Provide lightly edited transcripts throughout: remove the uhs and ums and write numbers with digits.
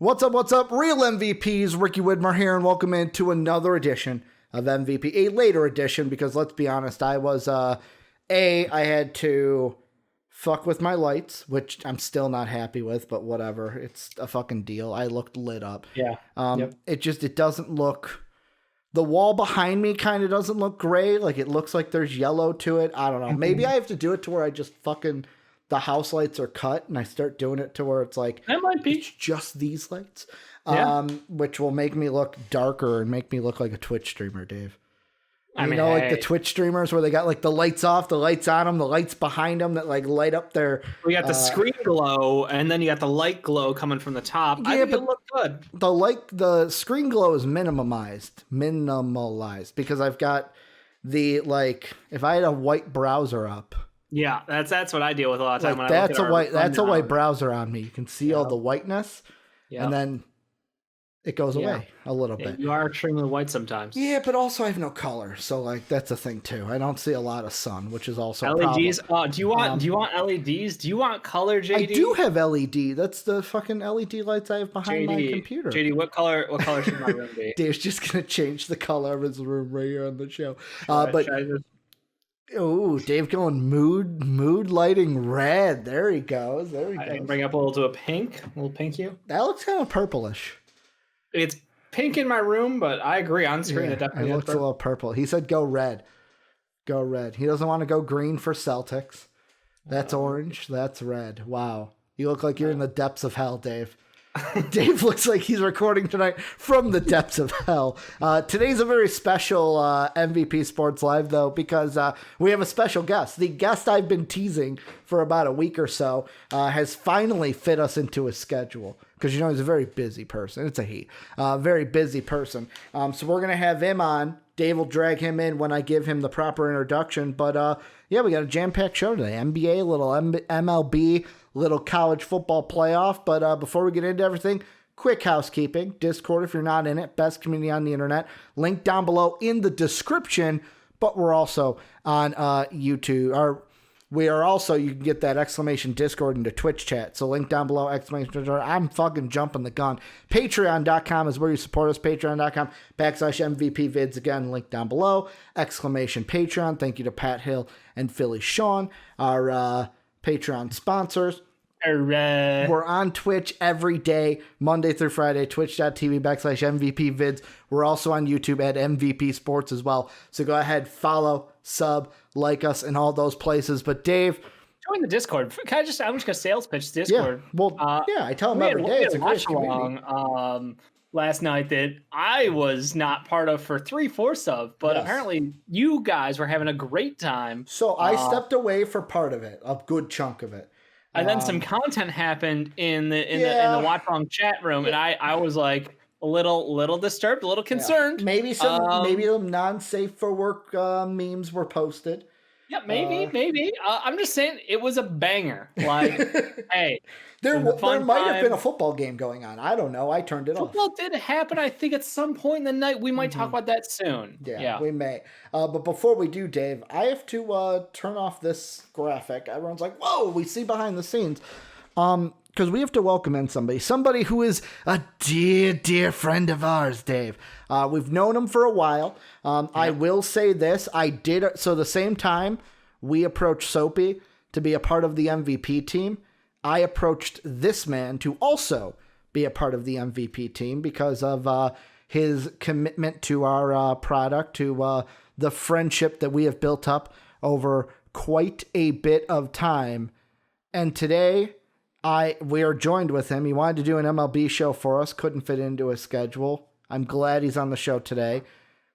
What's up? Real MVPs, Ricky Widmer here, and welcome into another edition of MVP, a later edition, because let's be honest, I was, I had to fuck with my lights, which I'm still not happy with, but whatever, it's a fucking deal. I looked lit up. Yeah. It doesn't look, the wall behind me kind of doesn't look gray, like it looks like there's yellow to it. I don't know. Maybe I have to do it to where I just fucking... the house lights are cut and I start doing it to where it's like, that might be. It's just these lights, yeah. Which will make me look darker and make me look like a Twitch streamer, Dave. Like the Twitch streamers where they got like the lights off, the lights on them, the lights behind them that like light up their... We got the screen glow and then you got the light glow coming from the top. Yeah, I think it look good. The screen glow is minimalized because I've got the, like, if I had a white browser up... Yeah, that's what I deal with a lot of time. Like, that's a white browser on me. You can see all the whiteness, and then it goes away a little bit. You are extremely white sometimes. Yeah, but also I have no color, so like that's a thing too. I don't see a lot of sun, which is also LEDs. a problem. Do you want LEDs? Do you want color, JD? I do have LED. That's the fucking LED lights I have behind my computer. JD, what color should my room be? Dave's just gonna change the color of his room right here on the show. Oh, Dave going mood lighting red. There he goes. I can bring up a little pink hue. That looks kind of purplish. It's pink in my room, but I agree on screen. It definitely looks a little purple. He said go red. Go red. He doesn't want to go green for Celtics. That's orange. That's red. Wow. You look like you're in the depths of hell, Dave. Dave looks like he's recording tonight from the depths of hell. Today's a very special MVP Sports Live, though, because we have a special guest. The guest I've been teasing for about a week or so has finally fit us into his schedule, because, you know, he's a very busy person. It's a he. Very busy person. So we're going to have him on. Dave will drag him in when I give him the proper introduction. But, yeah, we got a jam-packed show today. NBA, a little MLB, little college football playoff. But before we get into everything, quick housekeeping. Discord, if you're not in it, best community on the internet. Link down below in the description. But we're also on YouTube. We are also, you can get that exclamation Discord into Twitch chat. So link down below, exclamation Discord. I'm fucking jumping the gun. Patreon.com is where you support us. Patreon.com/MVP vids. Again, link down below. Exclamation Patreon. Thank you to Pat Hill and Philly Sean, our Patreon sponsors. We're on Twitch every day, Monday through Friday, twitch.tv/MVP vids. We're also on YouTube at MVP Sports as well. So go ahead, follow, sub, like us in all those places. But Dave, join the Discord. I'm just gonna sales pitch Discord. Yeah, well, I tell them every day. It's a great community. Last night that I was not part of for 3/4 of, but apparently you guys were having a great time. So I stepped away for part of it, a good chunk of it. And then some content happened in the watch along chat room, and I was like a little disturbed, a little concerned. Maybe some non-safe for work memes were posted. Yeah, maybe. I'm just saying it was a banger. Like, hey, there might have been a football game going on. I don't know. I turned it off. Football did happen, I think, at some point in the night. We might talk about that soon. Yeah, we may. But before we do, Dave, I have to turn off this graphic. Everyone's like, whoa, we see behind the scenes. Because we have to welcome in somebody who is a dear friend of ours, Dave. We've known him for a while. I will say this. So the same time we approached Soapy to be a part of the MVP team, I approached this man to also be a part of the MVP team because of his commitment to our product, to the friendship that we have built up over quite a bit of time. And today... we are joined with him. He wanted to do an MLB show for us, couldn't fit into his schedule. I'm glad he's on the show today.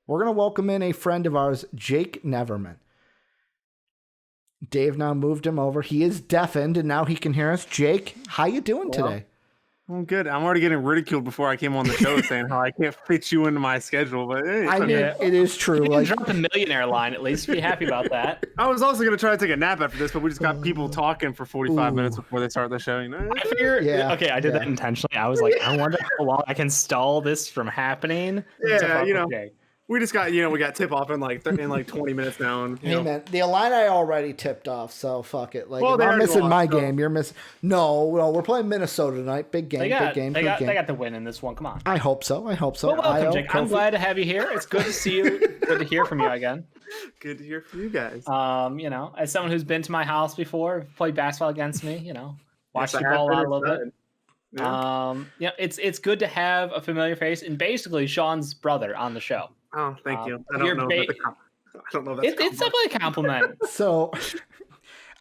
We're going to welcome in a friend of ours, Jake Neverman. Dave now moved him over. He is deafened, and now he can hear us. Jake, how you doing today? I'm good. I'm already getting ridiculed before I came on the show saying how I can't fit you into my schedule. But hey, I mean, it is true. You can drop the millionaire line at least. Be happy about that. I was also going to try to take a nap after this, but we just got people talking for 45 minutes before they start the show. You know? I figure, okay, I did that intentionally. I was like, I wonder how long I can stall this from happening. Yeah, you know. We just got, we got tip off in like 20 minutes now. And, Hey man, the Illini already tipped off, so fuck it. Like, Well, if they I'm already missing lost, my so- game, you're missing. No, we're playing Minnesota tonight. Big game, They got, big game, they big got, game. they got the win in this one. Come on. I hope so. I hope so. Well, welcome, Io, Jake. I'm Kofi. glad to have you here. It's good to see you. Good to hear from you again. Good to hear from you guys. As someone who's been to my house before, played basketball against me, watched Yes, you I have ball been out a little bit. inside. Yeah. It's good to have a familiar face and basically Sean's brother on the show. Oh, thank you. I you're don't know. I don't know. If that's It's definitely a compliment. So,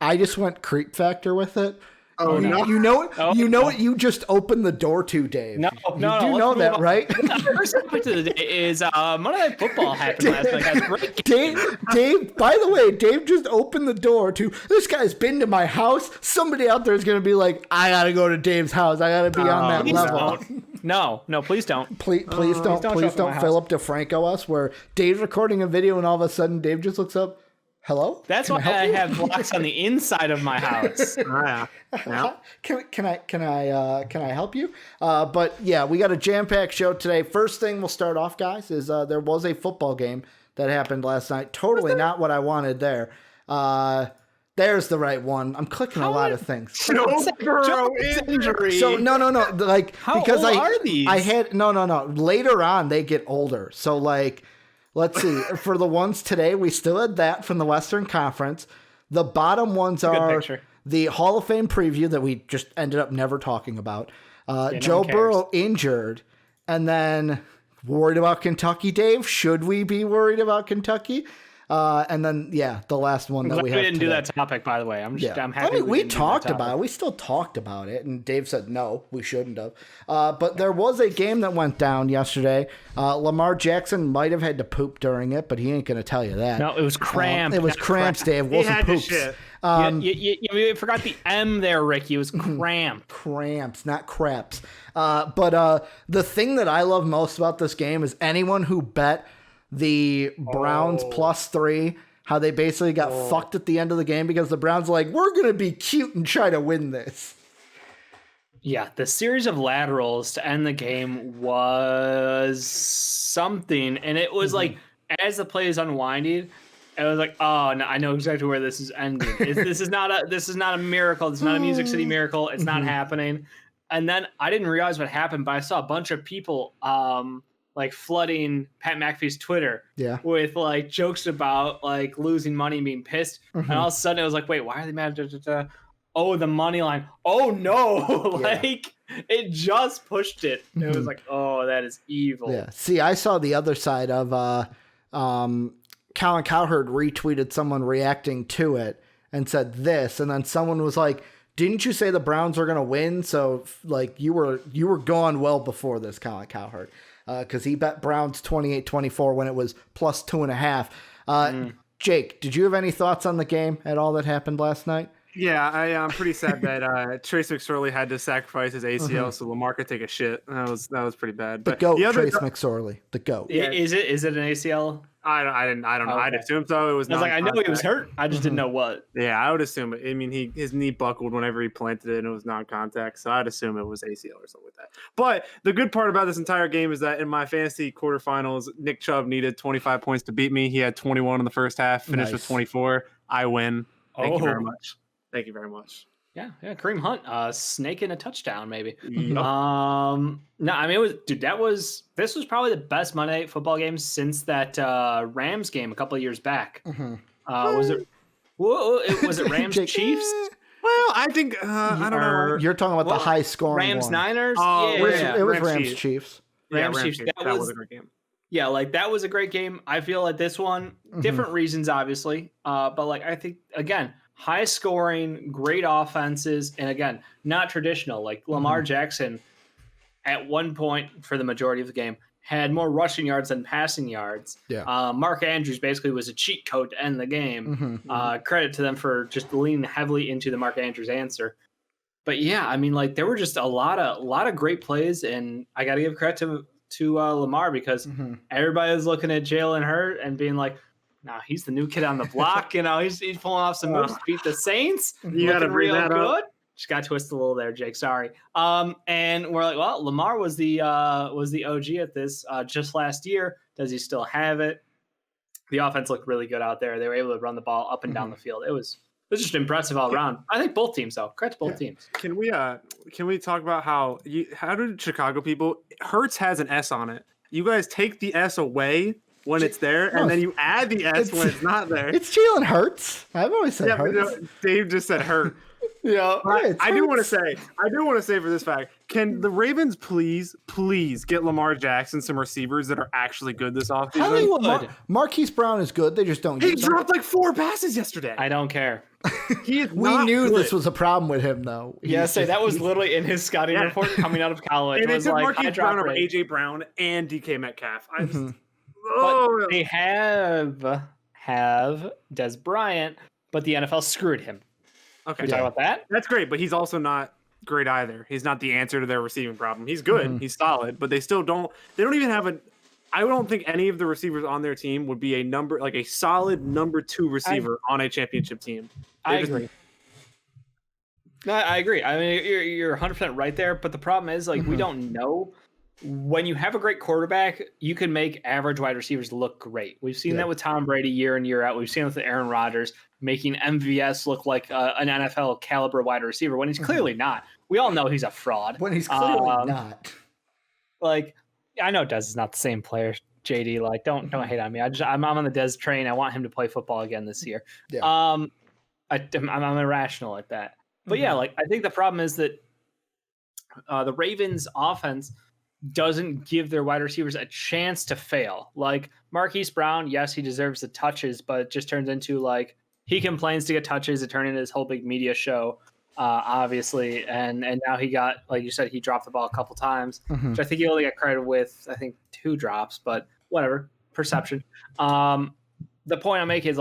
I just went creep factor with it. Oh, no. You know it. Oh, you know no. what you just opened the door to, Dave. No, you no, do let's know move that, on. right? The first topic of the day is Monday Night Football happened last night. Guys, great game. Dave, by the way, Dave just opened the door to, this guy's been to my house. Somebody out there is going to be like, I got to go to Dave's house. I got to be on that Please level. don't. No, please don't. Please don't show up at my house. Philip DeFranco us where Dave's recording a video and all of a sudden Dave just looks up, hello? That's Can why help I you?" have blocks on the inside of my house. Yeah. Can I help you? But yeah, we got a jam-packed show today. First thing we'll start off, guys, is there was a football game that happened last night. Totally not what I wanted there. There's the right one. I'm clicking a lot of things. Joe Burrow injury. So no. Like, How because old are these? I had no. Later on, they get older. So like, let's see. For the ones today, we still had that from the Western Conference. The bottom ones good are picture. the Hall of Fame preview that we just ended up never talking about. Joe one cares. Burrow injured, and then worried about Kentucky. Dave, should we be worried about Kentucky? And then the last one that we have. We didn't do today. that topic, by the way. I'm happy. I mean, we didn't do that talked topic. about it. We still talked about it, and Dave said no, we shouldn't have. But there was a game that went down yesterday. Lamar Jackson might have had to poop during it, but he ain't gonna tell you that. No, it was cramp. It was cramps, Dave. It wasn't had to poops. shit. You forgot the M there, Ricky. It was cramp. Cramps, not craps. But the thing that I love most about this game is anyone who bet the Browns +3. How they basically got fucked at the end of the game because the Browns were like, we're going to be cute and try to win this. Yeah, the series of laterals to end the game was something. And it was like, as the play is unwinding, I was like, oh, no, I know exactly where this is ending. This is not a miracle. This is not a Music City miracle. It's not happening. And then I didn't realize what happened, but I saw a bunch of people like flooding Pat McAfee's Twitter with like jokes about like losing money and being pissed. And all of a sudden it was like, wait, why are they mad? Oh, the money line. Oh no. Like it just pushed it. It was like, oh, that is evil. Yeah. See, I saw the other side of Colin Cowherd retweeted someone reacting to it and said this, and then someone was like, didn't you say the Browns are going to win? So like you were gone well before this, Colin Cowherd. Because he bet Browns 28-24 when it was +2.5. Jake, did you have any thoughts on the game at all that happened last night? Yeah, I'm pretty sad that Trace McSorley had to sacrifice his ACL so Lamar could take a shit. That was pretty bad. The But GOAT, the other Trace McSorley. The GOAT. Yeah. Is it an ACL? I don't know. Okay. I'd assume so. It was. I was like, I know he was non-contact. hurt. I just didn't know what. Yeah, I would assume it. I mean, his knee buckled whenever he planted it, and it was non-contact. So I'd assume it was ACL or something like that. But the good part about this entire game is that in my fantasy quarterfinals, Nick Chubb needed 25 points to beat me. He had 21 in the first half, finished with 24. I win. Thank you very much. Thank you very much. Yeah, Kareem Hunt, snaking a touchdown, maybe. Yep. No, I mean, this was probably the best Monday Night Football game since that Rams game a couple of years back. Was it Rams Jake, Chiefs? Well, I think I don't know. You're talking about the high scoring Rams one. Niners. Oh, Yeah, It was Rams Rams Chiefs. Chiefs. Rams Chiefs. That was a great game. Yeah, like that was a great game. I feel like this one, different reasons, obviously, but like I think again, high scoring, great offenses, and again, not traditional. Like Lamar Jackson, at one point for the majority of the game, had more rushing yards than passing yards. Yeah. Mark Andrews basically was a cheat code to end the game. Credit to them for just leaning heavily into the Mark Andrews answer. But yeah, I mean, like there were just a lot of great plays, and I got to give credit to Lamar because everybody was looking at Jalen Hurts and being like, "Nah, he's the new kid on the block. You know, he's pulling off some moves to beat the Saints. You got to looking bring real that good." up. Just got twisted a little there, Jake. Sorry. And we're like, well, Lamar was the OG at this just last year. Does he still have it? The offense looked really good out there. They were able to run the ball up and down the field. It was just impressive all around. I think both teams, though. Credit to both teams. Can we talk about how did Chicago people? Hurts has an S on it. You guys take the S away when it's there, and then you add the S when it's not there. It's Jalen Hurts. I've always said Hurts. No, Dave just said Hurt. Yeah, I do want to say for this fact, can the Ravens please get Lamar Jackson some receivers that are actually good this offseason? Hollywood. Marquise Brown is good. They just don't He use him. dropped like 4 passes yesterday. I don't care. We knew good. this was a problem with him, though. That was literally in his scouting report coming out of college. And it was took like Marquise Brown over rate. AJ Brown and DK Metcalf. But they have Des Bryant, but the NFL screwed him. Okay, Can we talk about that? That's great, but he's also not great either. He's not the answer to their receiving problem. He's good, he's solid, but they still don't. They don't even have I don't think any of the receivers on their team would be a solid number 2 receiver on a championship team. I agree. No, I agree. I mean, you're 100% right there, but the problem is we don't know. When you have a great quarterback, you can make average wide receivers look great. We've seen that with Tom Brady year in, year out. We've seen it with Aaron Rodgers, making MVS look like an NFL caliber wide receiver when he's clearly not. We all know he's a fraud. When he's clearly not. I know Dez is not the same player, JD. Don't hate on me. I'm on the Dez train. I want him to play football again this year. Yeah. I'm irrational at that. But I think the problem is that the Ravens offense doesn't give their wide receivers a chance to fail. Like Marquise Brown, yes, he deserves the touches, but it just turns into he complains to get touches. It turned into this whole big media show, obviously. And now he got, like you said, he dropped the ball a couple times, which I think he only got credit with, 2 drops, but whatever, perception. The point I'm making is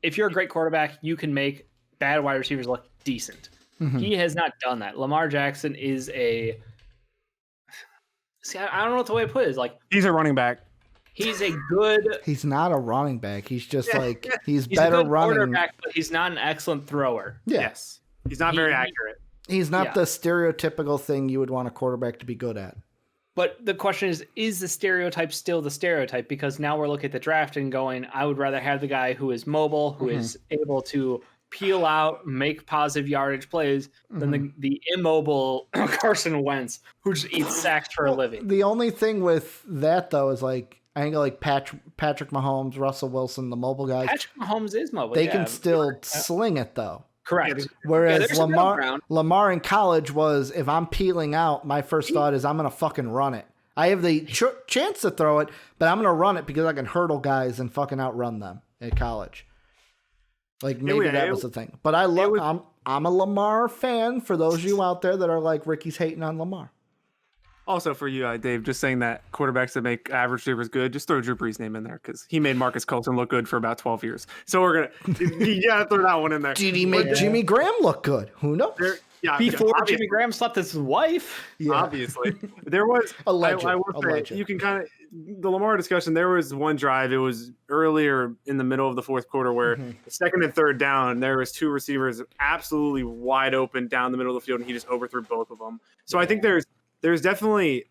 if you're a great quarterback, you can make bad wide receivers look decent. He has not done that. Lamar Jackson is I don't know what the way to put it is. He's a running back. He's a good. He's not a running back. He's just he's a better good running. Quarterback, but he's not an excellent thrower. Yeah. Yes, he's not very accurate. He's not the stereotypical thing you would want a quarterback to be good at. But the question is the stereotype still the stereotype? Because now we're looking at the draft and going, I would rather have the guy who is mobile, who is able to peel out, make positive yardage plays than the immobile Carson Wentz, who just eats sacks for a living. The only thing with that, though, is I think Patrick Mahomes, Russell Wilson, the mobile guys. Patrick Mahomes is mobile. They can still sling it, though. Correct. Whereas Lamar in college was, if I'm peeling out, my first thought is I'm going to fucking run it. I have the chance to throw it, but I'm going to run it because I can hurdle guys and fucking outrun them at college. Maybe that was the thing. But I'm a Lamar fan for those of you out there that are like Ricky's hating on Lamar. Also for you, Dave, just saying that quarterbacks that make average receivers good, just throw Drew Brees' name in there because he made Marcus Colston look good for about 12 years. So we're going to, you got to throw that one in there. Did he make Jimmy Graham look good? Who knows? Before Jimmy Graham slept with his wife? Yeah. Obviously. There was, I will say, you can kind of, the Lamar discussion, there was one drive, it was earlier in the middle of the fourth quarter where the second and third down, there was 2 receivers absolutely wide open down the middle of the field and he just overthrew both of them. So I think there's definitely,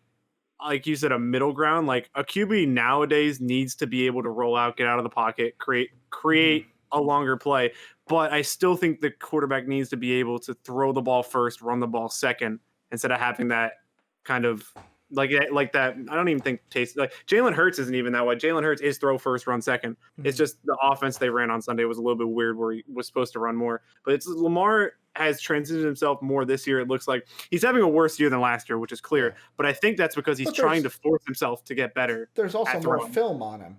like you said, a middle ground. Like a QB nowadays needs to be able to roll out, get out of the pocket, create a longer play. But I still think the quarterback needs to be able to throw the ball first, run the ball second, instead of having that kind of like that. I don't even think Jalen Hurts isn't even that way. Jalen Hurts is throw first, run second. It's just the offense they ran on Sunday was a little bit weird where he was supposed to run more. But it's Lamar has transitioned himself more this year. It looks like he's having a worse year than last year, which is clear. But I think that's because he's trying to force himself to get better. There's also more film on him.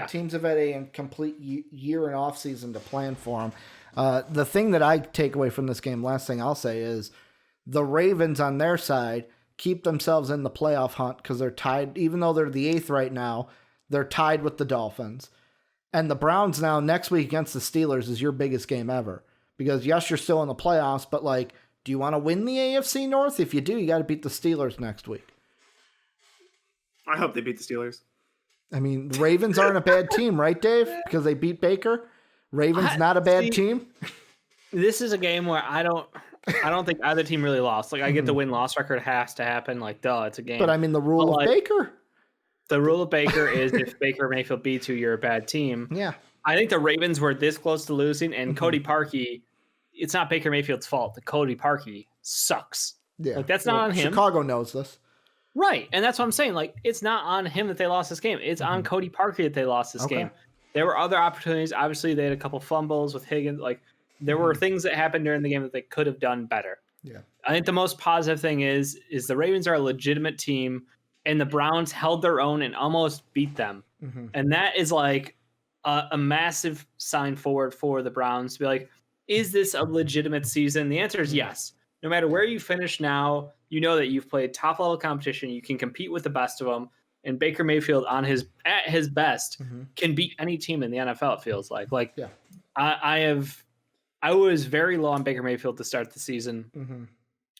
Teams have had a complete year and off season to plan for him. The thing that I take away from this game, last thing I'll say is the Ravens on their side keep themselves in the playoff hunt because they're tied, even though they're the 8th right now, they're tied with the Dolphins. And the Browns now next week against the Steelers is your biggest game ever. Because yes, you're still in the playoffs, but do you want to win the AFC North? If you do, you got to beat the Steelers next week. I hope they beat the Steelers. I mean, the Ravens aren't a bad team, right, Dave? Because they beat Baker. Ravens not a bad team. this is a game where I don't think either team really lost. Like I get the win-loss record has to happen. Like, duh, it's a game. But I mean, the rule of like, Baker. The rule of Baker is if Baker Mayfield beats you, you're a bad team. Yeah. I think the Ravens were this close to losing, and Cody Parkey, it's not Baker Mayfield's fault. The Cody Parkey sucks. Yeah. Like that's not on him. Chicago knows this. Right. And that's what I'm saying. Like, it's not on him that they lost this game. It's on Cody Parkey that they lost this game. There were other opportunities. Obviously, they had a couple fumbles with Higgins. Like, there were things that happened during the game that they could have done better. Yeah. I think the most positive thing is the Ravens are a legitimate team, and the Browns held their own and almost beat them. And that is like a massive sign forward for the Browns to be like, is this a legitimate season? The answer is yes. No matter where you finish now, you know that you've played top level competition. You can compete with the best of them. And Baker Mayfield at his best can beat any team in the NFL. It feels like I was very low on Baker Mayfield to start the season.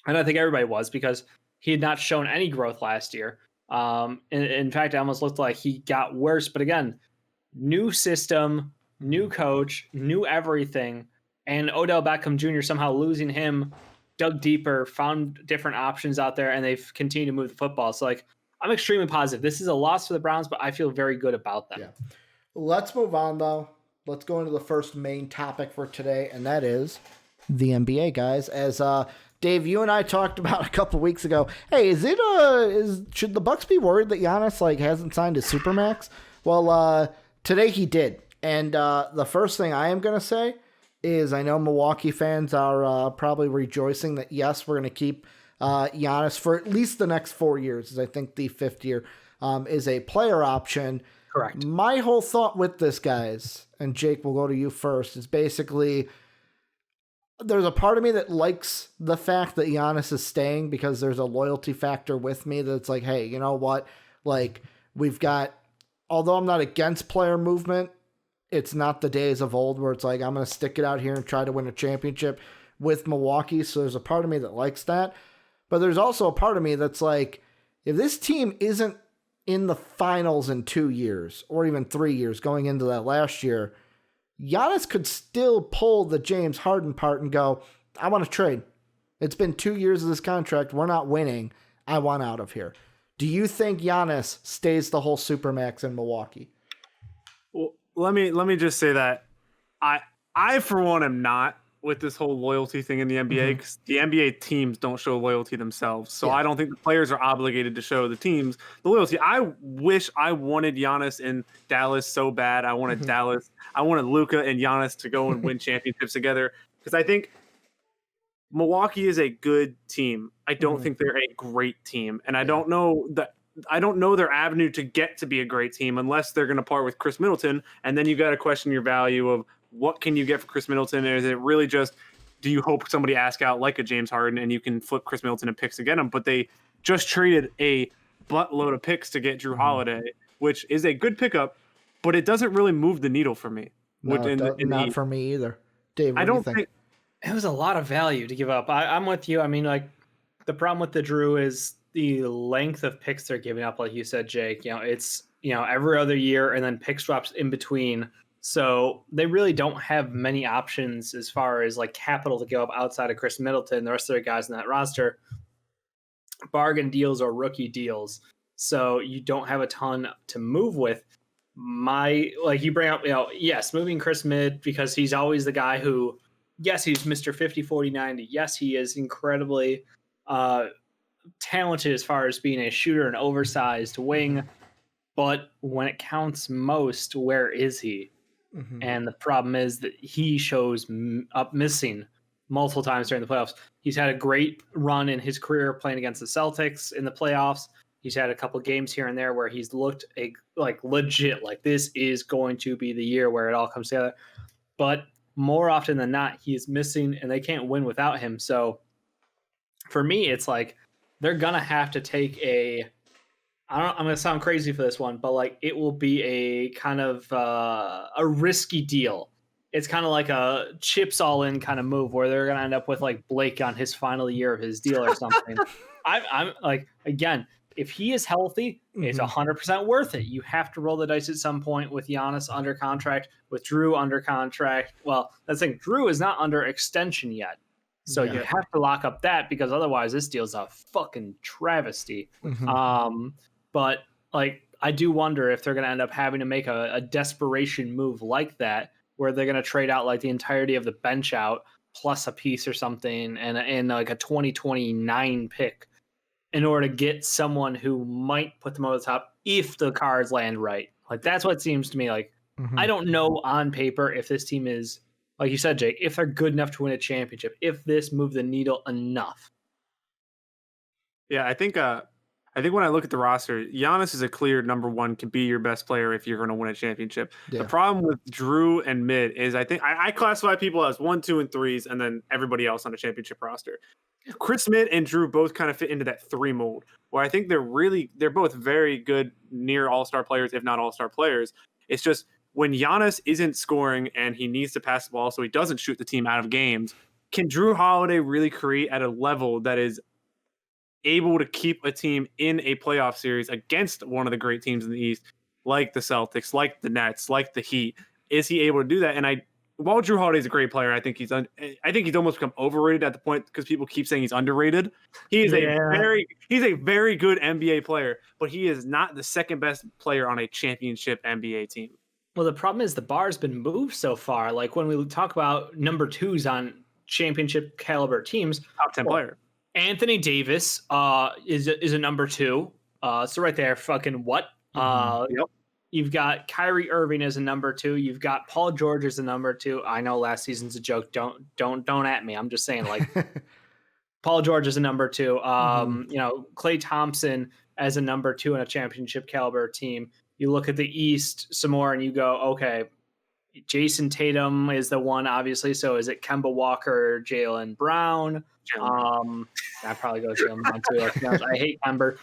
And I think everybody was because he had not shown any growth last year. In fact, it almost looked like he got worse. But again, new system, new coach, new everything. And Odell Beckham Jr. somehow losing him, dug deeper, found different options out there, and they've continued to move the football. So, like, I'm extremely positive. This is a loss for the Browns, but I feel very good about them. Yeah. Let's move on, though. Let's go into the first main topic for today, and that is the NBA, guys. As Dave, you and I talked about a couple weeks ago. Hey, should the Bucks be worried that Giannis hasn't signed his Supermax? Well, today he did, and the first thing I am gonna say is I know Milwaukee fans are probably rejoicing that yes, we're gonna keep Giannis for at least the next 4 years, as I think the fifth year is a player option. Correct. My whole thought with this, guys, and Jake, we'll go to you first, is basically there's a part of me that likes the fact that Giannis is staying because there's a loyalty factor with me that's like, hey, you know what? Like, we've got, although I'm not against player movement, it's not the days of old where it's like, I'm going to stick it out here and try to win a championship with Milwaukee. So there's a part of me that likes that. But there's also a part of me that's like, if this team isn't in the finals in 2 years or even 3 years going into that last year, Giannis could still pull the James Harden part and go, I want to trade. It's been 2 years of this contract. We're not winning. I want out of here. Do you think Giannis stays the whole Supermax in Milwaukee? Well, let me just say that I for one am not with this whole loyalty thing in the NBA because the NBA teams don't show loyalty themselves. So I don't think the players are obligated to show the teams the loyalty. I wish I wanted Giannis in Dallas so bad. I wanted Dallas. I wanted Luka and Giannis to go and win championships together because I think Milwaukee is a good team. I don't think they're a great team, and I don't know their avenue to get to be a great team unless they're going to part with Chris Middleton, and then you got to question your value of what can you get for Chris Middleton? Is it really just, do you hope somebody asks out like a James Harden and you can flip Chris Middleton and picks to get him? But they just traded a buttload of picks to get Drew Holiday, which is a good pickup, but it doesn't really move the needle for me. No, not for me either. Dave, I don't think it was a lot of value to give up. I'm with you. I mean, like, the problem with the Drew is the length of picks they're giving up, like you said, Jake. It's every other year and then pick swaps in between. So they really don't have many options as far as like capital to give up outside of Chris Middleton, the rest of the guys in that roster, bargain deals or rookie deals. So you don't have a ton to move with. You bring up, yes, moving Chris Mid because he's always the guy who, yes, he's Mr. 50, 40, 90. Yes, he is incredibly talented as far as being a shooter, an oversized wing. But when it counts most, where is he? And the problem is that he shows up missing multiple times during the playoffs. He's had a great run in his career playing against the Celtics in the playoffs. He's had a couple games here and there where he's looked like legit, like this is going to be the year where it all comes together. But more often than not, he's missing and they can't win without him. So for me, it's like they're going to have to take I'm going to sound crazy for this one, but like it will be a kind of a risky deal. It's kind of like a chips all in kind of move where they're going to end up with like Blake on his final year of his deal or something. I'm like, again, if he is healthy, it's 100% worth it. You have to roll the dice at some point with Giannis under contract, with Drew under contract. Well, that's the thing. Drew is not under extension yet. So you have to lock up that, because otherwise this deal's a fucking travesty. But like, I do wonder if they're going to end up having to make a desperation move like that, where they're going to trade out like the entirety of the bench out plus a piece or something, and like a 2029 pick in order to get someone who might put them over the top if the cards land right. Like, that's what it seems to me like. I don't know on paper if this team is, like you said, Jake, if they're good enough to win a championship, if this moved the needle enough. Yeah, I think when I look at the roster, Giannis is a clear number one, can be your best player if you're going to win a championship. The problem with Drew and Mid is I think I classify people as 1, 2, and 3s, and then everybody else on a championship roster. Chris Mid and Drew both kind of fit into that 3 mold, where I think they're both very good near all-star players, if not all-star players. It's just when Giannis isn't scoring and he needs to pass the ball so he doesn't shoot the team out of games, can Drew Holiday really create at a level that is able to keep a team in a playoff series against one of the great teams in the East, like the Celtics, like the Nets, like the Heat? Is he able to do that? And while Drew Holiday is a great player, I think he's almost become overrated at the point because people keep saying he's underrated. He's a very good NBA player, but he is not the second best player on a championship NBA team. Well, the problem is the bar's been moved so far. Like, when we talk about number 2s on championship caliber teams, top 10 player. Anthony Davis is a number 2. So right there, fucking what? You've got Kyrie Irving as a number 2. You've got Paul George as a number 2. I know last season's a joke. Don't at me. I'm just saying, like, Paul George is a number 2. You know, Klay Thompson as a number 2 in a championship caliber team. You look at the East some more and you go, okay, Jason Tatum is the one, obviously. So is it Kemba Walker, Jaylen Brown? I probably go Jaylen Brown too. Like, I hate Kemba.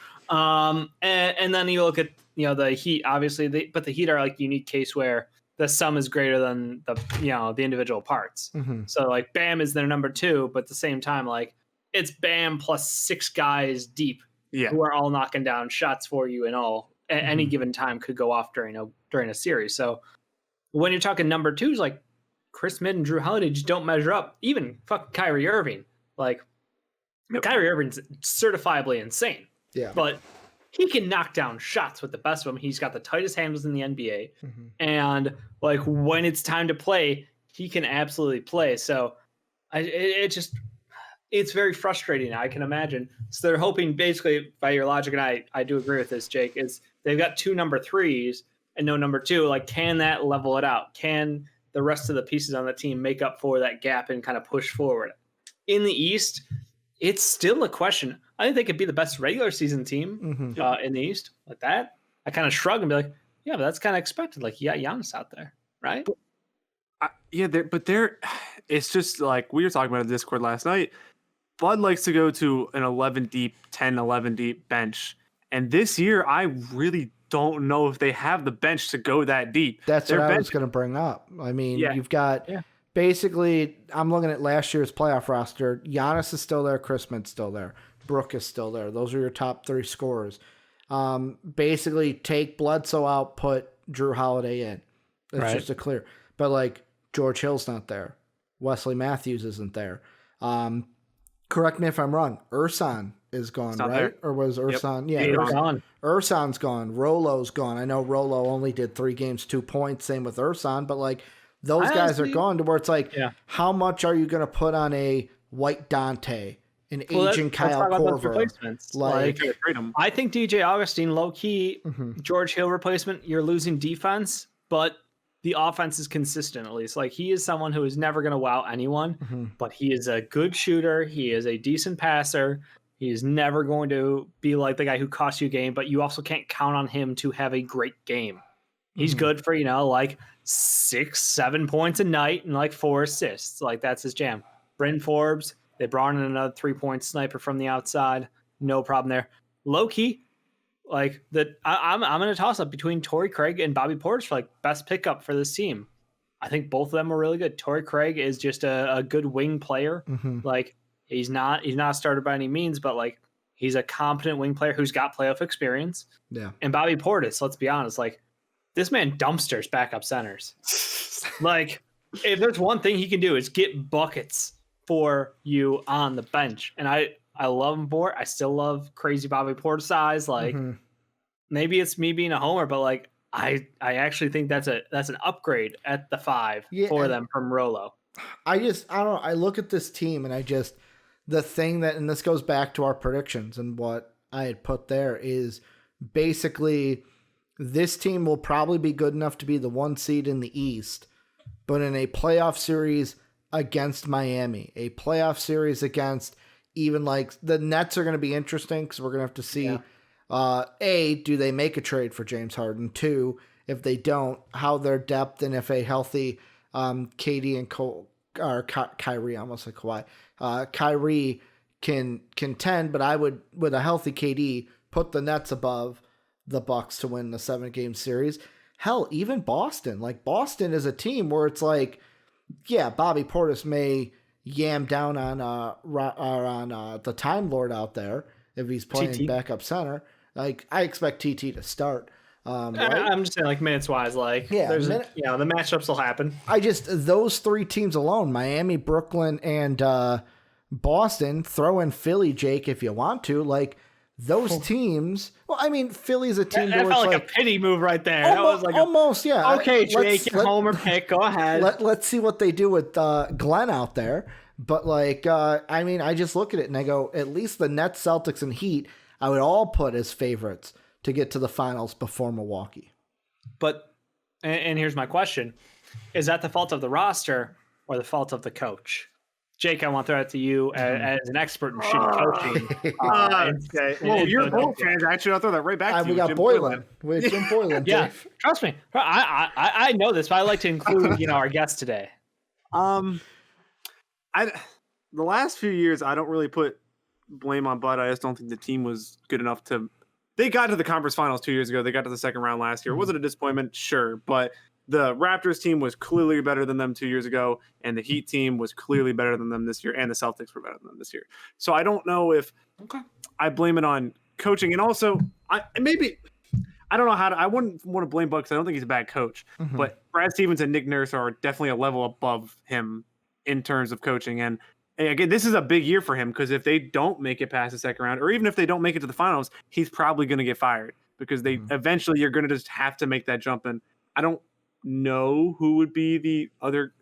And then you look at, you know, the Heat, obviously, but the Heat are like a unique case where the sum is greater than the individual parts. So like Bam is their number 2, but at the same time, like, it's Bam plus 6 guys deep who are all knocking down shots for you, and all at any given time could go off during a series. So when you're talking number 2s, like Chris Mid and Drew Holiday just don't measure up. Even fuck Kyrie Irving. Like, Kyrie Irving's certifiably insane. Yeah. But he can knock down shots with the best of them. He's got the tightest handles in the NBA. And like, when it's time to play, he can absolutely play. So it's very frustrating, I can imagine. So they're hoping, basically, by your logic, and I do agree with this, Jake, is they've got 2 number 3s and no number 2. Like, can that level it out? Can the rest of the pieces on the team make up for that gap and kind of push forward? In the East, it's still a question. I think they could be the best regular season team in the East. Like that, I kind of shrug and be like, yeah, but that's kind of expected. Like, you got Giannis out there, right? It's just like we were talking about in Discord last night. Bud likes to go to an 11 deep, 10, 11 deep bench. And this year, I really don't know if they have the bench to go that deep. That's what I was going to bring up. I mean, you've got basically, I'm looking at last year's playoff roster. Giannis is still there. Chris Mid's still there. Brooke is still there. Those are your top 3 scorers. Basically, take Bledsoe out, put Drew Holiday in. That's just a clear. But like, George Hill's not there. Wesley Matthews isn't there. Correct me if I'm wrong. Ersan is gone, right? There. Or was Ersan? Yeah, gone. Ersan's gone. Rolo's gone. I know Rolo only did 3 games, 2 points. Same with Ersan. But like, those guys are gone to where it's like, how much are you going to put on a White Dante, an aging Kyle Korver? Like, I think DJ Augustine, low key, George Hill replacement. You're losing defense, but the offense is consistent, at least. Like, he is someone who is never going to wow anyone, but he is a good shooter. He is a decent passer. He is never going to be like the guy who costs you a game, but you also can't count on him to have a great game. He's good for, like 6-7 points a night and like 4 assists. Like, that's his jam. Bryn Forbes, they brought in another 3-point sniper from the outside. No problem there. Low key, like, I'm in a toss up between Torrey Craig and Bobby Portis for like best pickup for this team. I think both of them are really good. Torrey Craig is just a good wing player. Like, he's not a starter by any means, but like, He's a competent wing player who's got playoff experience. Yeah. And Bobby Portis, let's be honest, like this man dumpsters backup centers. Like if there's one thing he can do is get buckets for you on the bench. And I love him for it. I still love crazy Bobby Portis size. Like maybe it's me being a homer, but like I actually think that's an upgrade at the 5 for them from Rolo. I don't know. I look at this team and the thing that, and this goes back to our predictions and what I had put there is basically this team will probably be good enough to be the 1 seed in the East, but in a playoff series against Miami, a playoff series against even like the Nets are going to be interesting because we're going to have to see, do they make a trade for James Harden? 2, if they don't, how their depth and if a healthy KD and Kyrie, almost like Kawhi, Kyrie can contend, but I would, with a healthy KD, put the Nets above the Bucks to win the 7-game series. Hell, even Boston. Like Boston is a team where it's like, yeah, Bobby Portis may yam down on the Time Lord out there if he's playing backup center. Like I expect TT to start. Right? I'm just saying, like minutes wise, like the matchups will happen. Those 3 teams alone, Miami, Brooklyn, and Boston. Throw in Philly, Jake, if you want to. Like those teams. Well, I mean, Philly's a team. That felt like a pity move right there. Almost, that was like yeah. Okay, Jake, homer pick. Go ahead. Let's see what they do with Glenn out there. But like, I mean, I just look at it and I go, at least the Nets, Celtics, and Heat, I would all put as favorites to get to the finals before Milwaukee. But, and here's my question. Is that the fault of the roster or the fault of the coach? Jake, I want to throw it to you as an expert in shitty coaching. Okay. Well, you're both fans. Actually, I'll throw that right back to you. We got Boylan. We have Jim Boylan. Yeah, trust me. I know this, but I like to include our guest today. The last few years, I don't really put blame on Bud. I just don't think the team was good enough to. They got to the conference finals 2 years ago. They got to the second round last year. Was it a disappointment? Sure, but the Raptors team was clearly better than them 2 years ago, and the Heat team was clearly better than them this year, and the Celtics were better than them this year. So I don't know if I blame it on coaching, and also I don't know how to. I wouldn't want to blame Bud because I don't think he's a bad coach, but Brad Stevens and Nick Nurse are definitely a level above him in terms of coaching. And again, this is a big year for him because if they don't make it past the second round, or even if they don't make it to the finals, he's probably going to get fired because they eventually you're going to just have to make that jump. And I don't know who would be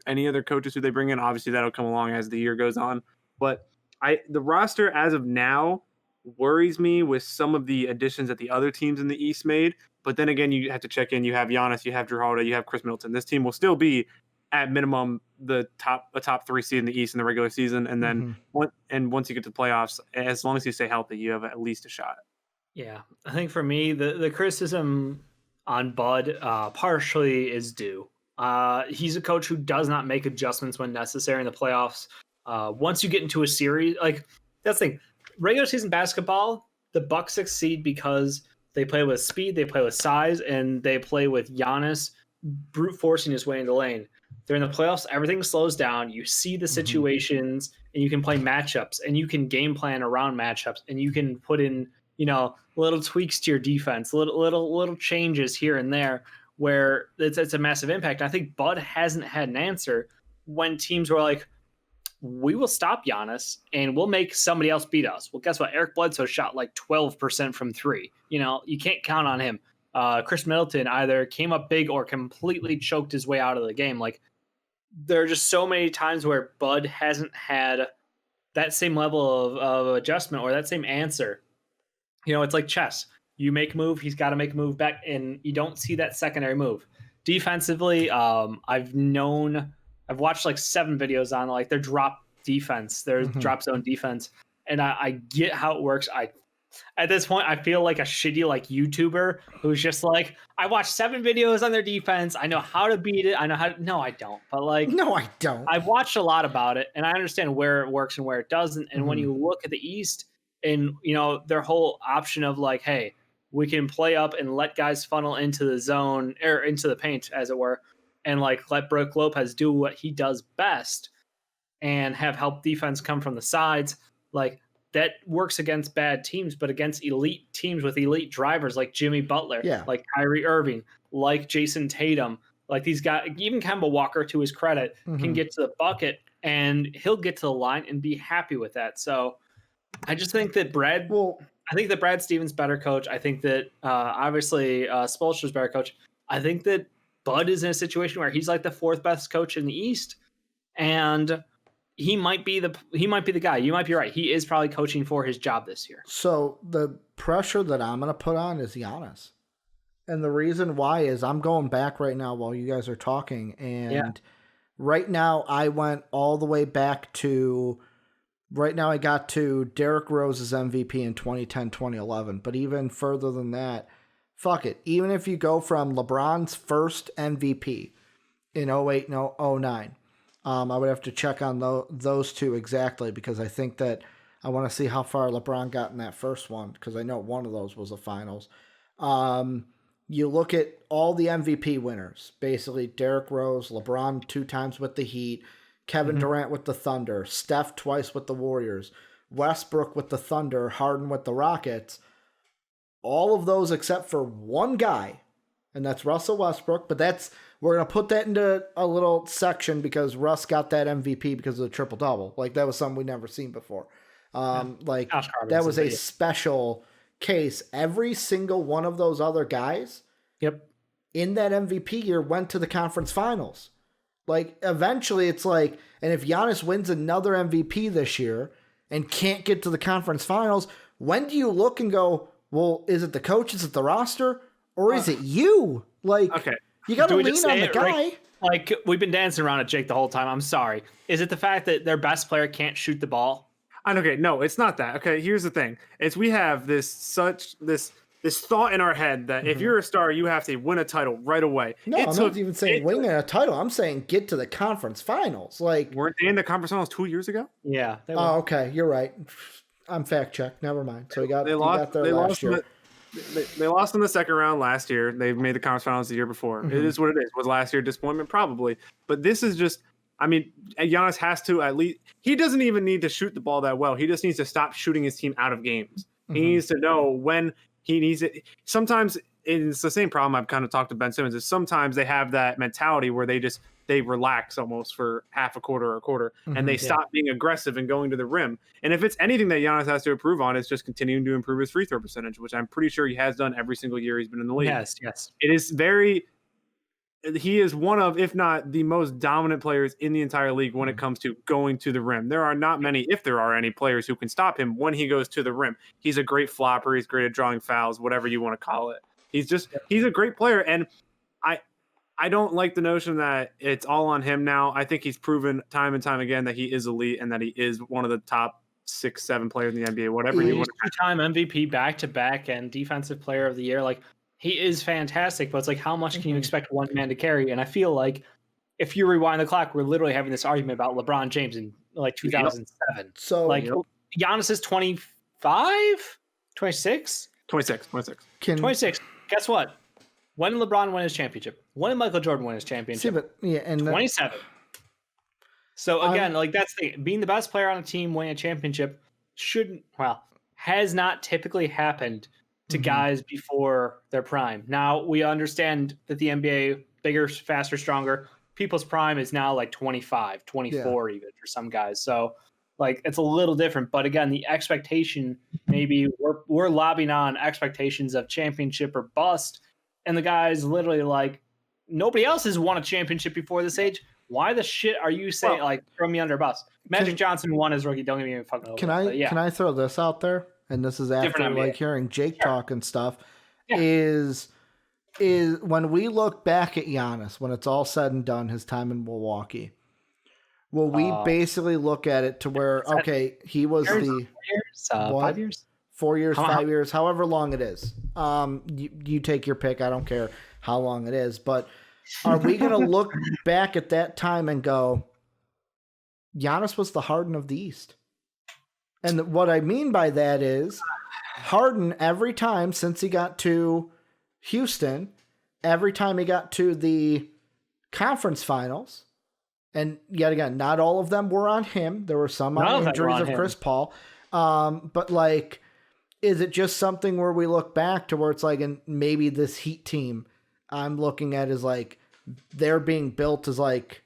any other coaches who they bring in. Obviously, that'll come along as the year goes on. But the roster as of now worries me with some of the additions that the other teams in the East made. But then again, you have to check in. You have Giannis, you have Drew Holiday, you have Chris Middleton. This team will still be at minimum a top 3 seed in the East in the regular season, and then once you get to the playoffs, as long as you stay healthy, you have at least a shot. Yeah, I think for me, the criticism on Bud partially is due. He's a coach who does not make adjustments when necessary in the playoffs. Once you get into a series, like that's the thing. Regular season basketball, the Bucks succeed because they play with speed, they play with size, and they play with Giannis brute forcing his way into the lane. During the playoffs, everything slows down. You see the situations, and you can play matchups, and you can game plan around matchups, and you can put in, little tweaks to your defense, little changes here and there, where it's a massive impact. I think Bud hasn't had an answer when teams were like, we will stop Giannis and we'll make somebody else beat us. Well, guess what? Eric Bledsoe shot like 12% from 3. You can't count on him. Chris Middleton either came up big or completely choked his way out of the game. Like, there are just so many times where Bud hasn't had that same level of adjustment or that same answer. It's like chess. You make a move, he's got to make a move back, and you don't see that secondary move. Defensively, I've watched like 7 videos on like their drop defense, their drop zone defense, and I get how it works. At this point, I feel like a shitty YouTuber who's just like, I watched 7 videos on their defense. I know how to beat it. I know how to, no, I don't. But no, I don't. I've watched a lot about it, and I understand where it works and where it doesn't. And when you look at the East and, their whole option of like, hey, we can play up and let guys funnel into the zone or into the paint, as it were, and let Brook Lopez do what he does best and have help defense come from the sides. that works against bad teams, but against elite teams with elite drivers like Jimmy Butler, like Kyrie Irving, like Jason Tatum, like these guys, even Kemba Walker, to his credit, can get to the bucket and he'll get to the line and be happy with that. So I just think that Brad Stevens better coach. I think that obviously Spoelstra's better coach. I think that Bud is in a situation where he's like the 4th best coach in the East, and he might be the guy. You might be right. He is probably coaching for his job this year. So the pressure that I'm going to put on is Giannis. And the reason why is I'm going back right now while you guys are talking. And right now I went all the way back to, right now I got to Derrick Rose's MVP in 2010, 2011. But even further than that, fuck it. Even if you go from LeBron's first MVP in 08 and 09, I would have to check on those two exactly, because I think that I want to see how far LeBron got in that first one, because I know one of those was the finals. You look at all the MVP winners, basically Derrick Rose, LeBron 2 times with the Heat, Kevin Durant with the Thunder, Steph twice with the Warriors, Westbrook with the Thunder, Harden with the Rockets. All of those except for one guy, and that's Russell Westbrook, but we're going to put that into a little section because Russ got that MVP because of the triple-double. Like, that was something we'd never seen before. That was a special case. Every single one of those other guys in that MVP year went to the conference finals. Like, eventually it's like, and if Giannis wins another MVP this year and can't get to the conference finals, when do you look and go, well, is it the coach, is it the roster, or is it you? Like, you got to lean on the guy. Right? Like, we've been dancing around at Jake the whole time. I'm sorry. Is it the fact that their best player can't shoot the ball? Okay, no, it's not that. Okay, here's the thing. We have this thought in our head that if you're a star, you have to win a title right away. No, I'm not even saying win a title. I'm saying get to the conference finals. Like, weren't they in the conference finals 2 years ago? Yeah. Oh, okay, you're right. I'm fact checked. Never mind. So they got there last year. They lost in the second round last year. They made the conference finals the year before. It is what it is. Was last year disappointment? Probably. But this is just, I mean, Giannis has to at least, he doesn't even need to shoot the ball that well. He just needs to stop shooting his team out of games. He needs to know when he needs it. Sometimes it's the same problem I've kind of talked to Ben Simmons, is sometimes they have that mentality where they relax almost for half a quarter or a quarter, and they stop being aggressive and going to the rim. And if it's anything that Giannis has to improve on, it's just continuing to improve his free throw percentage, which I'm pretty sure he has done every single year he's been in the league. Yes. It is he is one of, if not the most dominant players in the entire league when it comes to going to the rim. There are not many, if there are any, players who can stop him when he goes to the rim. He's a great flopper. He's great at drawing fouls, whatever you want to call it. He's a great player. And I don't like the notion that it's all on him now. I think he's proven time and time again that he is elite and that he is one of the top 6-7 players in the NBA, whatever you want to. 2-time MVP back-to-back and defensive player of the year. Like, he is fantastic, but it's like, how much can you expect one man to carry? And I feel like if you rewind the clock, we're literally having this argument about LeBron James in like 2007. So like, Giannis is 25, 26? 26. 26. Guess what? When did LeBron win his championship? When did Michael Jordan win his championship? 27. So again, like, that's the being the best player on a team winning a championship has not typically happened to guys before their prime. Now, we understand that the NBA, bigger, faster, stronger, people's prime is now like 25, 24 even for some guys. So, like, it's a little different. But again, the expectation, maybe we're lobbing on expectations of championship or bust. And the guy's literally like, nobody else has won a championship before this age. Why the shit are you saying, throw me under a bus? Magic Johnson won his rookie. Don't get me fucking over. Can I throw this out there? And this is after like hearing Jake talk and stuff. Is when we look back at Giannis, when it's all said and done, his time in Milwaukee, will we basically look at it to where, he was 5 years? 4 years, 5 years, however long it is. You take your pick. I don't care how long it is. But are we going to look back at that time and go, Giannis was the Harden of the East? And what I mean by that is Harden, every time since he got to Houston, every time he got to the conference finals, and yet again, not all of them were on him. There were some on injuries of Chris Paul. But like, is it just something where we look back to where it's like, and maybe this Heat team I'm looking at is like, they're being built as like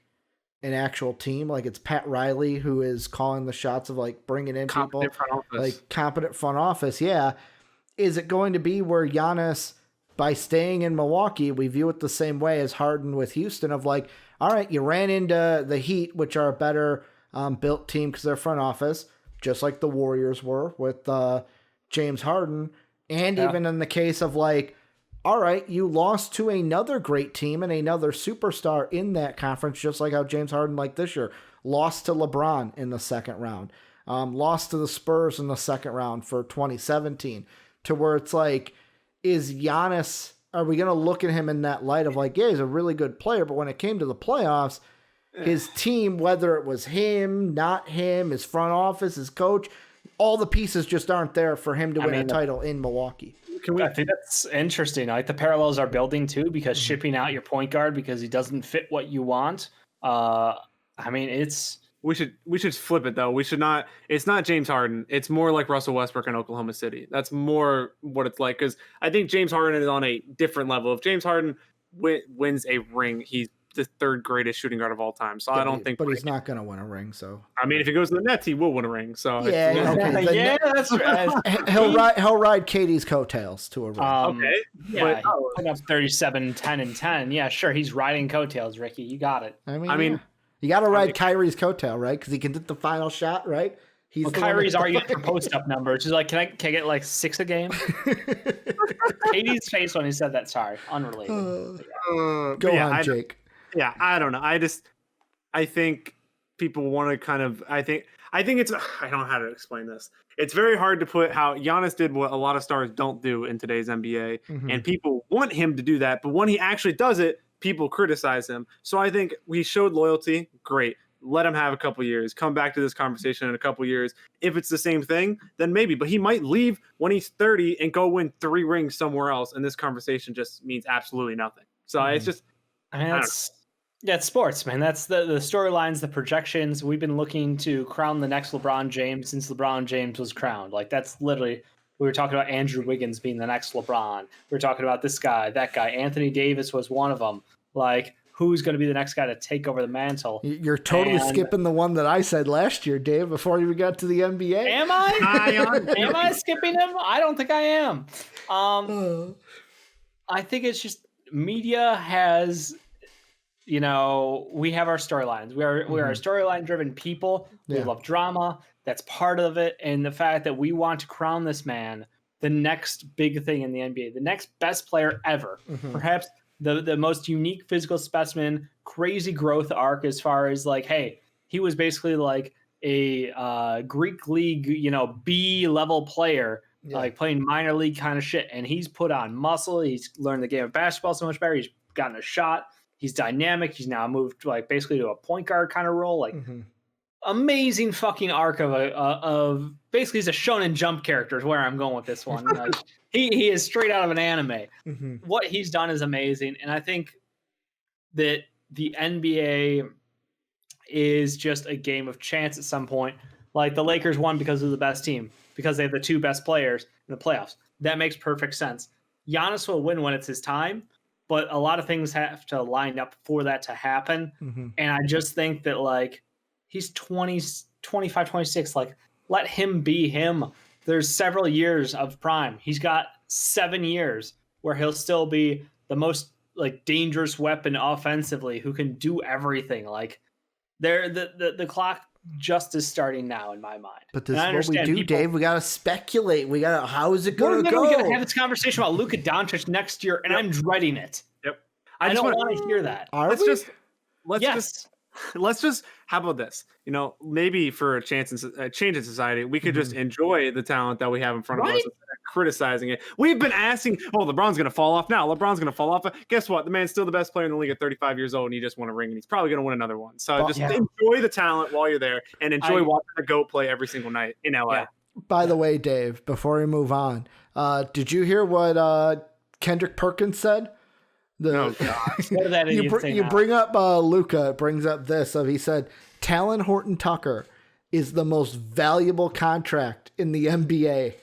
an actual team. Like it's Pat Riley who is calling the shots of like bringing in Competent people, front office. like competent front office. Yeah. Is it going to be where Giannis, by staying in Milwaukee, we view it the same way as Harden with Houston of like, all right, you ran into the Heat, which are a better built team because they're front office, just like the Warriors were with James Harden. And even in the case of like, all right, you lost to another great team and another superstar in that conference, just like how James Harden, like this year, lost to LeBron in the second round, lost to the Spurs in the second round for 2017, to where it's like, is Giannis, are we going to look at him in that light of like, yeah, he's a really good player, but when it came to the playoffs, his team, whether it was him, not him, his front office, his coach, all the pieces just aren't there for him to win a title in Milwaukee. I think that's interesting. Like the parallels are building too, because shipping out your point guard because he doesn't fit what you want. I mean, it's we should flip it though. We should not. It's not James Harden. It's more like Russell Westbrook in Oklahoma City. That's more what it's like, because I think James Harden is on a different level. If James Harden wins a ring, he's the third greatest shooting guard of all time. So I don't think. But he's not going to win a ring. So I mean, if he goes to the Nets, he will win a ring. So yeah, okay. yeah, that's right. He'll ride Katie's coattails to a ring. Okay, yeah, putting up 37, 10, and 10. Yeah, sure, he's riding coattails, Ricky. You got it. I mean, you got to ride Kyrie's coattail, right? Because he can hit the final shot, right? He's Kyrie's arguing for post-up numbers. He's like, can I get like 6 a game? Katie's face when he said that. Sorry, unrelated. Go on, Jake. Yeah, I don't know. I think people want to kind of. I think it's. I don't know how to explain this. It's very hard to put how Giannis did what a lot of stars don't do in today's NBA, and people want him to do that. But when he actually does it, people criticize him. So I think we showed loyalty. Great. Let him have a couple years. Come back to this conversation in a couple years. If it's the same thing, then maybe. But he might leave when he's 30 and go win 3 rings somewhere else, and this conversation just means absolutely nothing. So it's just. Yeah, it's sports, man. That's the storylines, the projections. We've been looking to crown the next LeBron James since LeBron James was crowned. Like, that's literally, we were talking about Andrew Wiggins being the next LeBron. We were talking about this guy, that guy. Anthony Davis was one of them. Like, who's going to be the next guy to take over the mantle? You're totally skipping the one that I said last year, Dave, before we got to the NBA. Am I? Am I skipping him? I don't think I am. I think it's just media has... we have our storylines. We are storyline driven people. We love drama. That's part of it. And the fact that we want to crown this man the next big thing in the NBA, the next best player ever, perhaps the most unique physical specimen, crazy growth arc as far as like, hey, he was basically like a Greek league, B level player, like playing minor league kind of shit. And he's put on muscle. He's learned the game of basketball so much better. He's gotten a shot. He's dynamic. He's now moved like basically to a point guard kind of role. Like amazing fucking arc of basically he's a Shonen Jump character is where I'm going with this one. Like, he is straight out of an anime. What he's done is amazing. And I think that the NBA is just a game of chance at some point. Like the Lakers won because of the best team, because they have the 2 best players in the playoffs. That makes perfect sense. Giannis will win when it's his time. But a lot of things have to line up for that to happen. And I just think that, like, he's 20, 25, 26. Like, let him be him. There's several years of prime. He's got 7 years where he'll still be the most, like, dangerous weapon offensively who can do everything. Like, the clock just is starting now in my mind. But this is what we do, Dave. We got to speculate. How is it going to go? We're going to have this conversation about Luka Doncic next year, and I'm dreading it. Yep. I don't want to hear that. Let's just how about this? Maybe for a change in society, we could just enjoy the talent that we have in front of us instead of criticizing it. We've been asking, LeBron's going to fall off now. LeBron's going to fall off. Guess what? The man's still the best player in the league at 35 years old, and he just won a ring, and he's probably going to win another one. So enjoy the talent while you're there, and enjoy watching the GOAT play every single night in LA. Yeah. By the way, Dave, before we move on, did you hear what Kendrick Perkins said? What did that you bring up Luka. It brings up this. He said, Talon Horton Tucker is the most valuable contract in the NBA.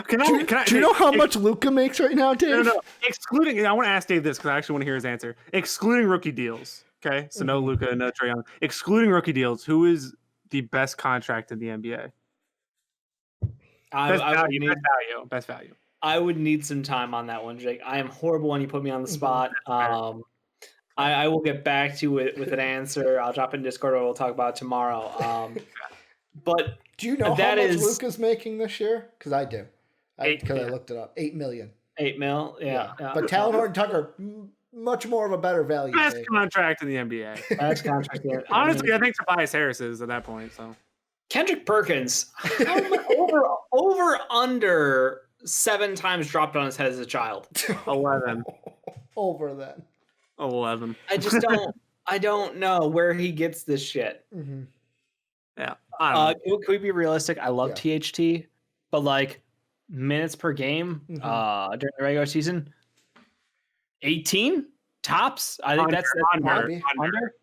Do you know how much Luka makes right now, Dave? No. Excluding, I want to ask Dave this because I actually want to hear his answer. Excluding rookie deals, okay? So no Luka, no Trae Young. Excluding rookie deals, who is the best contract in the NBA? Best value. I would need some time on that one, Jake. I am horrible when you put me on the spot. I will get back to it with an answer. I'll drop it in Discord or we'll talk about it tomorrow. But do you know how much Luka's making this year? Because I do. Because I looked it up. $8 million. $8 million? Yeah. But Talon Horton-Tucker, much more of a better value. Best contract in the NBA. Best contract. Honestly, I think Tobias Harris is at that point. So Kendrick Perkins, over under 7 times dropped on his head as a child. 11. Over then. 11. I don't know where he gets this shit. Mm-hmm. Yeah. I don't know. Could we be realistic? I love THT, but like minutes per game during the regular season, 18 tops. I think that's under.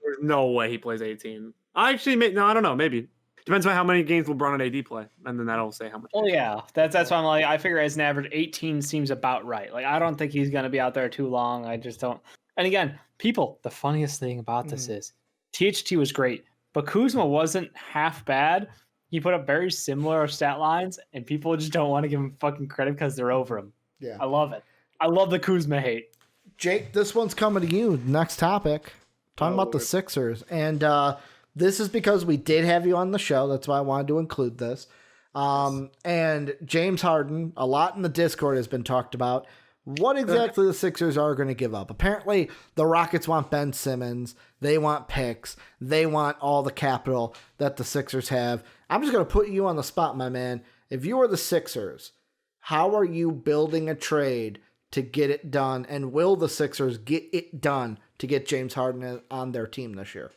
There's no way he plays 18. I don't know. Maybe. Depends on how many games LeBron and AD play, and then that'll say how much. Oh yeah, that's why I'm like, I figure as an average 18 seems about right. Like I don't think he's gonna be out there too long. I just don't. And again, the funniest thing about this is THT was great, but Kuzma wasn't half bad. He put up very similar stat lines, and people just don't want to give him fucking credit because they're over him. Yeah, I love it. I love the Kuzma hate. Jake, this one's coming to you. Next topic, talking about the Sixers, and this is because we did have you on the show. That's why I wanted to include this. And James Harden, a lot in the Discord has been talked about. What exactly the Sixers are going to give up? Apparently, the Rockets want Ben Simmons. They want picks. They want all the capital that the Sixers have. I'm just going to put you on the spot, my man. If you are the Sixers, how are you building a trade to get it done? And will the Sixers get it done to get James Harden on their team this year?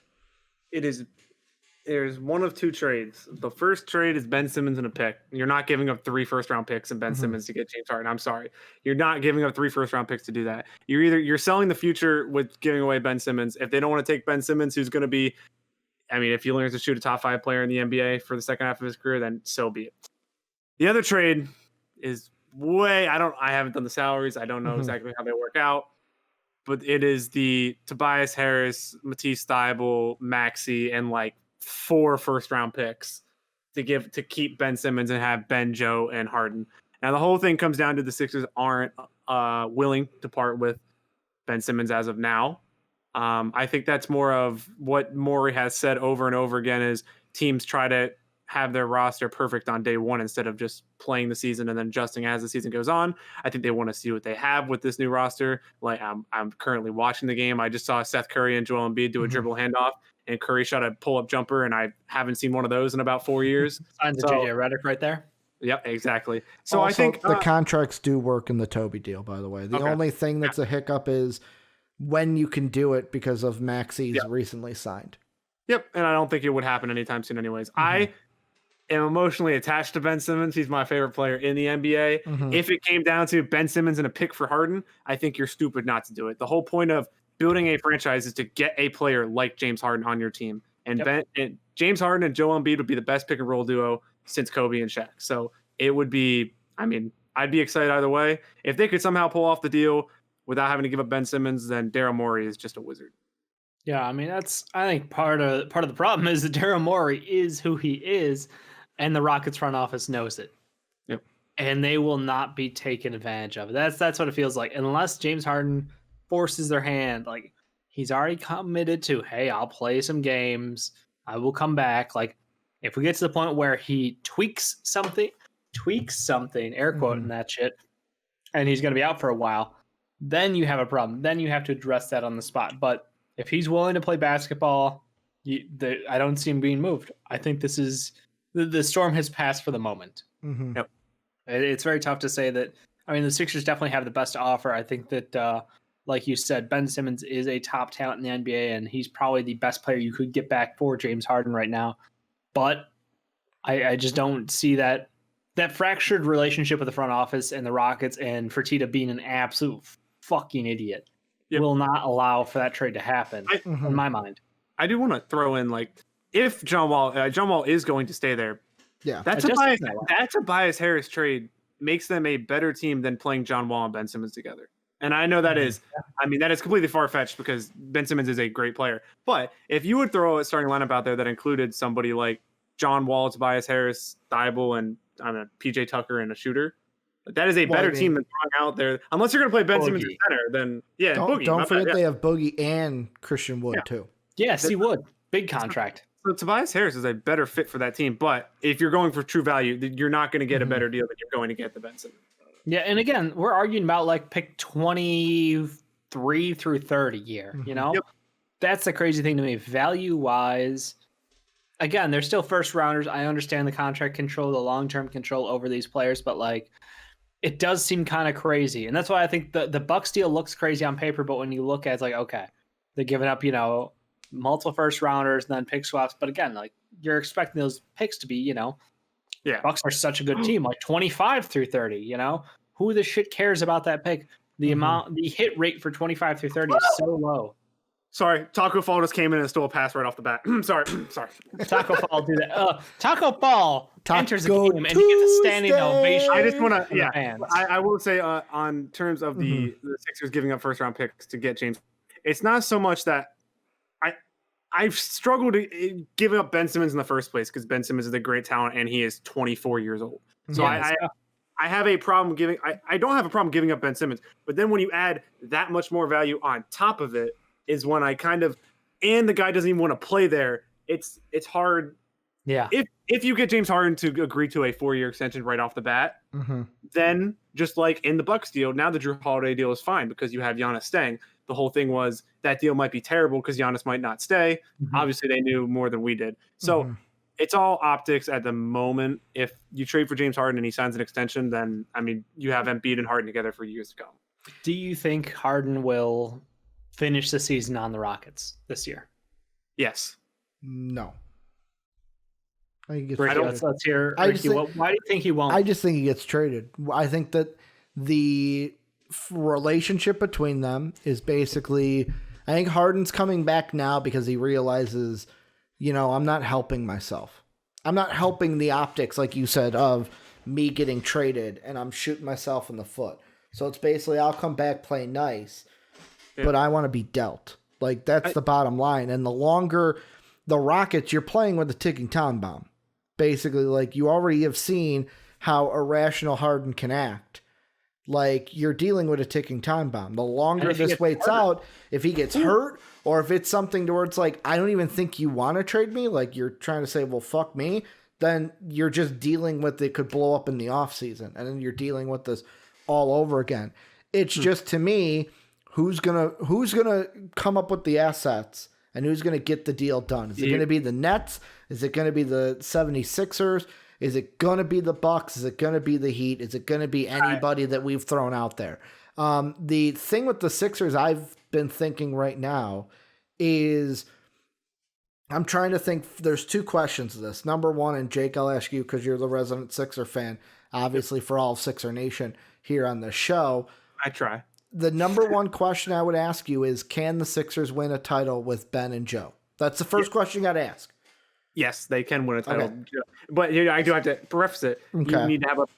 There's one of two trades. The first trade is Ben Simmons and a pick. You're not giving up 3 first-round picks and Ben Simmons to get James Harden. I'm sorry. You're not giving up 3 first-round picks to do that. You're selling the future with giving away Ben Simmons. If they don't want to take Ben Simmons, who's going to be, if he learns to shoot a top 5 player in the NBA for the second half of his career, then so be it. The other trade is I haven't done the salaries. I don't know exactly how they work out. But it is the Tobias Harris, Matisse Thybulle, Maxey, and 4 first-round picks to keep Ben Simmons and have Ben, Joe, and Harden. Now, the whole thing comes down to the Sixers aren't willing to part with Ben Simmons as of now. I think that's more of what Morey has said over and over again is teams try to have their roster perfect on day one instead of just playing the season and then adjusting as the season goes on. I think they want to see what they have with this new roster. I'm currently watching the game. I just saw Seth Curry and Joel Embiid do a dribble handoff, and Curry shot a pull-up jumper, and I haven't seen one of those in about 4 years. Signs of JJ Redick right there. Yep, exactly. So also, I think the contracts do work in the Toby deal, by the way. The only thing that's a hiccup is when you can do it because of Maxey's recently signed. Yep, and I don't think it would happen anytime soon anyways. I am emotionally attached to Ben Simmons. He's my favorite player in the NBA. If it came down to Ben Simmons and a pick for Harden, I think you're stupid not to do it. The whole point of building a franchise is to get a player like James Harden on your team. And James Harden and Joel Embiid would be the best pick and roll duo since Kobe and Shaq. So it would be, I'd be excited either way. If they could somehow pull off the deal without having to give up Ben Simmons, then Daryl Morey is just a wizard. Yeah, I think part of the problem is that Daryl Morey is who he is, and the Rockets front office knows it. Yep. And they will not be taken advantage of. That's what it feels like. Unless James Harden forces their hand, he's already committed to, hey, I'll play some games. I will come back. If we get to the point where he tweaks something, air quoting that shit, and he's going to be out for a while, then you have a problem. Then you have to address that on the spot. But if he's willing to play basketball, I don't see him being moved. I think this is the storm has passed for the moment. Yep. It's very tough to say that. The Sixers definitely have the best offer. I think that, like you said, Ben Simmons is a top talent in the NBA, and he's probably the best player you could get back for James Harden right now. But I just don't see that fractured relationship with the front office and the Rockets, and Fertitta being an absolute fucking idiot will not allow for that trade to happen in my mind. I do want to throw in if John Wall is going to stay there, Yeah. that Tobias Harris trade makes them a better team than playing John Wall and Ben Simmons together. And I know that is completely far-fetched because Ben Simmons is a great player. But if you would throw a starting lineup out there that included somebody like John Wall, Tobias Harris, Thibault, and PJ Tucker and a shooter, that is a better team than throwing out there. Unless you're going to play Ben Simmons in center, then Boogie. Don't forget they have Boogie and Christian Wood too. Yes, he would. Big contract. So Tobias Harris is a better fit for that team. But if you're going for true value, you're not going to get a better deal than you're going to get the Ben Simmons. Yeah, and again, we're arguing about like pick 23 through 30 year, you know? Yep. That's the crazy thing to me. Value-wise, again, they're still first rounders. I understand the contract control, the long-term control over these players, but like it does seem kind of crazy. And that's why I think the Bucks deal looks crazy on paper, but when you look at it, it's like, okay, they're giving up, multiple first rounders and then pick swaps. But again, like you're expecting those picks to be, Bucks are such a good team, like 25 through 30, Who the shit cares about that pick? The hit rate for 25 through 30 is so low. Sorry, Taco Fall just came in and stole a pass right off the bat. sorry. Taco Fall do that. Taco Fall enters the game and he gets a standing ovation. I just want to, I will say on terms of the Sixers giving up first round picks to get James, it's not so much that I've struggled to give up Ben Simmons in the first place because Ben Simmons is a great talent and he is 24 years old. So I have a problem giving. I don't have a problem giving up Ben Simmons, but then when you add that much more value on top of it, is when I and the guy doesn't even want to play there. It's hard. Yeah. If you get James Harden to agree to a 4-year extension right off the bat, then just like in the Bucks deal, now the Drew Holiday deal is fine because you have Giannis staying. The whole thing was that deal might be terrible because Giannis might not stay. Obviously, they knew more than we did. So it's all optics at the moment. If you trade for James Harden and he signs an extension, then, you have Embiid and Harden together for years to come. Do you think Harden will finish the season on the Rockets this year? Yes. No. I think Ricky, let's hear. Ricky, why do you think he won't? I just think he gets traded. I think that the relationship between them is basically, I think Harden's coming back now because he realizes, I'm not helping myself. I'm not helping the optics, like you said, of me getting traded and I'm shooting myself in the foot. So it's basically, I'll come back, play nice, but I want to be dealt. Like that's the bottom line. And the longer the Rockets, you're playing with a ticking time bomb. Basically, like you already have seen how irrational Harden can act. Like you're dealing with a ticking time bomb. The longer this waits out, if he gets hurt or if it's something to where it's like, I don't even think you want to trade me. Like you're trying to say, well, fuck me. Then you're just dealing with it could blow up in the off season. And then you're dealing with this all over again. It's just to me, who's gonna come up with the assets and who's going to get the deal done? Is it going to be the Nets? Is it going to be the 76ers? Is it going to be the Bucks? Is it going to be the Heat? Is it going to be anybody that we've thrown out there? The thing with the Sixers I've been thinking right now is I'm trying to think. There's two questions to this. Number one, and Jake, I'll ask you because you're the resident Sixer fan, obviously for all of Sixer Nation here on the show. I try. The number one question I would ask you is, can the Sixers win a title with Ben and Joe? That's the first question you got to ask. Yes, they can win a title, but I do have to preface it. Okay.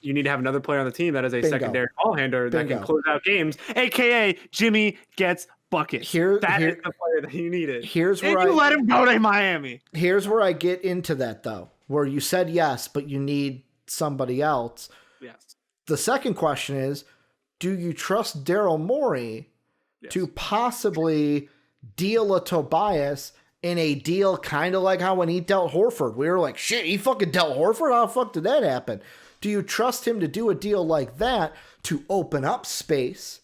You need to have another player on the team that is a secondary ball handler that can close out games, aka Jimmy gets buckets. That is the player that you needed. You let him go to Miami. Here's where I get into that though, where you said yes, but you need somebody else. Yes. The second question is, do you trust Daryl Morey to possibly deal a Tobias in a deal kind of like how when he dealt Horford, we were like, shit, he fucking dealt Horford? How the fuck did that happen? Do you trust him to do a deal like that to open up space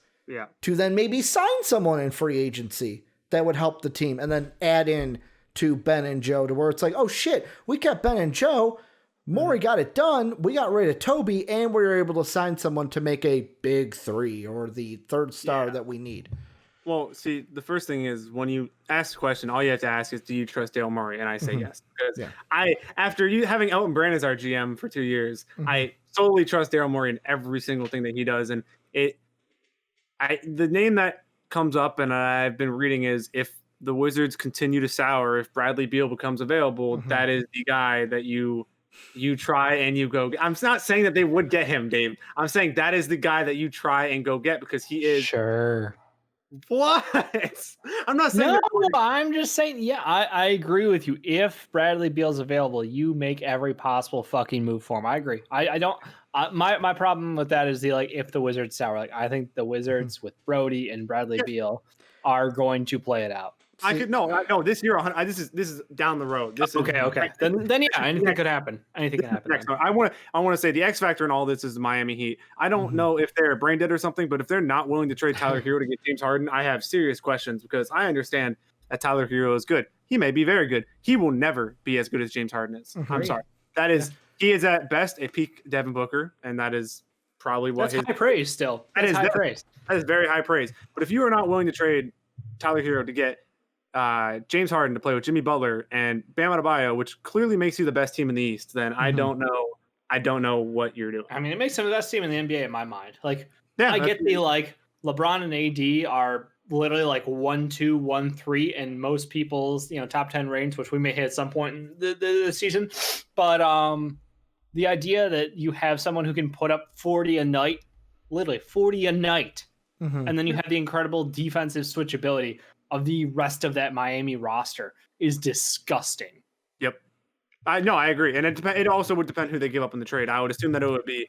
to then maybe sign someone in free agency that would help the team and then add in to Ben and Joe to where it's like, oh shit, we kept Ben and Joe. Morey got it done. We got rid of Toby and we were able to sign someone to make a big three or the third star that we need. Well, see, the first thing is when you ask the question, all you have to ask is, do you trust Daryl Morey? And I say yes. Because after you having Elton Brand as our GM for 2 years, I solely trust Daryl Morey in every single thing that he does. And the name that comes up and I've been reading is if the Wizards continue to sour, if Bradley Beal becomes available, that is the guy that you try and you go. I'm not saying that they would get him, Dave. I'm saying that is the guy that you try and go get because he is. Sure. What? I'm not saying. No, I'm just saying. Yeah, I agree with you. If Bradley Beal's available, you make every possible fucking move for him. I agree. I don't. My problem with that is if the Wizards sour. I think the Wizards with Brody and Bradley Beal are going to play it out. I could no. This year, this is down the road. This okay. Then yeah, anything could happen. Anything can happen. I want to say the X factor in all this is the Miami Heat. I don't know if they're brain dead or something, but if they're not willing to trade Tyler Hero to get James Harden, I have serious questions because I understand that Tyler Hero is good. He may be very good. He will never be as good as James Harden is. I'm sorry. That is he is at best a peak Devin Booker, and that is probably what that's high praise. Still, that's high praise. That is very high praise. But if you are not willing to trade Tyler Hero to get James Harden to play with Jimmy Butler and Bam Adebayo, which clearly makes you the best team in the East, then I don't know what you're doing. I mean, it makes them the best team in the NBA in my mind. I get the LeBron and AD are literally 1-2, 1-3 in most people's top 10 range, which we may hit at some point in the season. But the idea that you have someone who can put up 40 a night, literally 40 a night, and then you have the incredible defensive switchability of the rest of that Miami roster is disgusting. Yep. I agree. And it also would depend who they give up in the trade. I would assume that it would be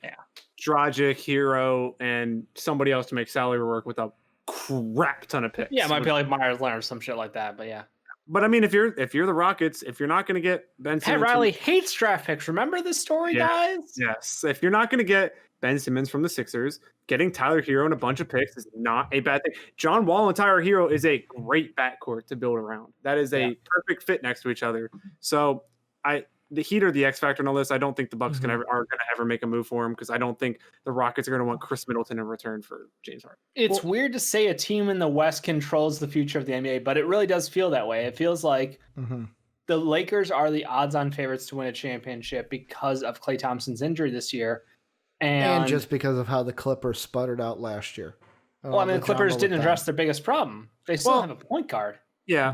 Dragic, Hero, and somebody else to make salary work with a crap ton of picks. Yeah, it might be Myers Leonard or some shit like that, but yeah. But I mean, if you're the Rockets, if you're not going to get Ben Simmons, Pat Riley hates draft picks. Remember this story, guys? Yes. If you're not going to get Ben Simmons from the Sixers, getting Tyler Hero and a bunch of picks is not a bad thing. John Wall and Tyler Hero is a great backcourt to build around. That is a perfect fit next to each other. So the Heat are the X factor in all this. I don't think the Bucks are going to ever make a move for him because I don't think the Rockets are going to want Chris Middleton in return for James Harden. It's weird to say a team in the West controls the future of the NBA, but it really does feel that way. It feels like the Lakers are the odds-on favorites to win a championship because of Klay Thompson's injury this year. And just because of how the Clippers sputtered out last year. The Clippers didn't address their biggest problem. They still have a point guard. Yeah,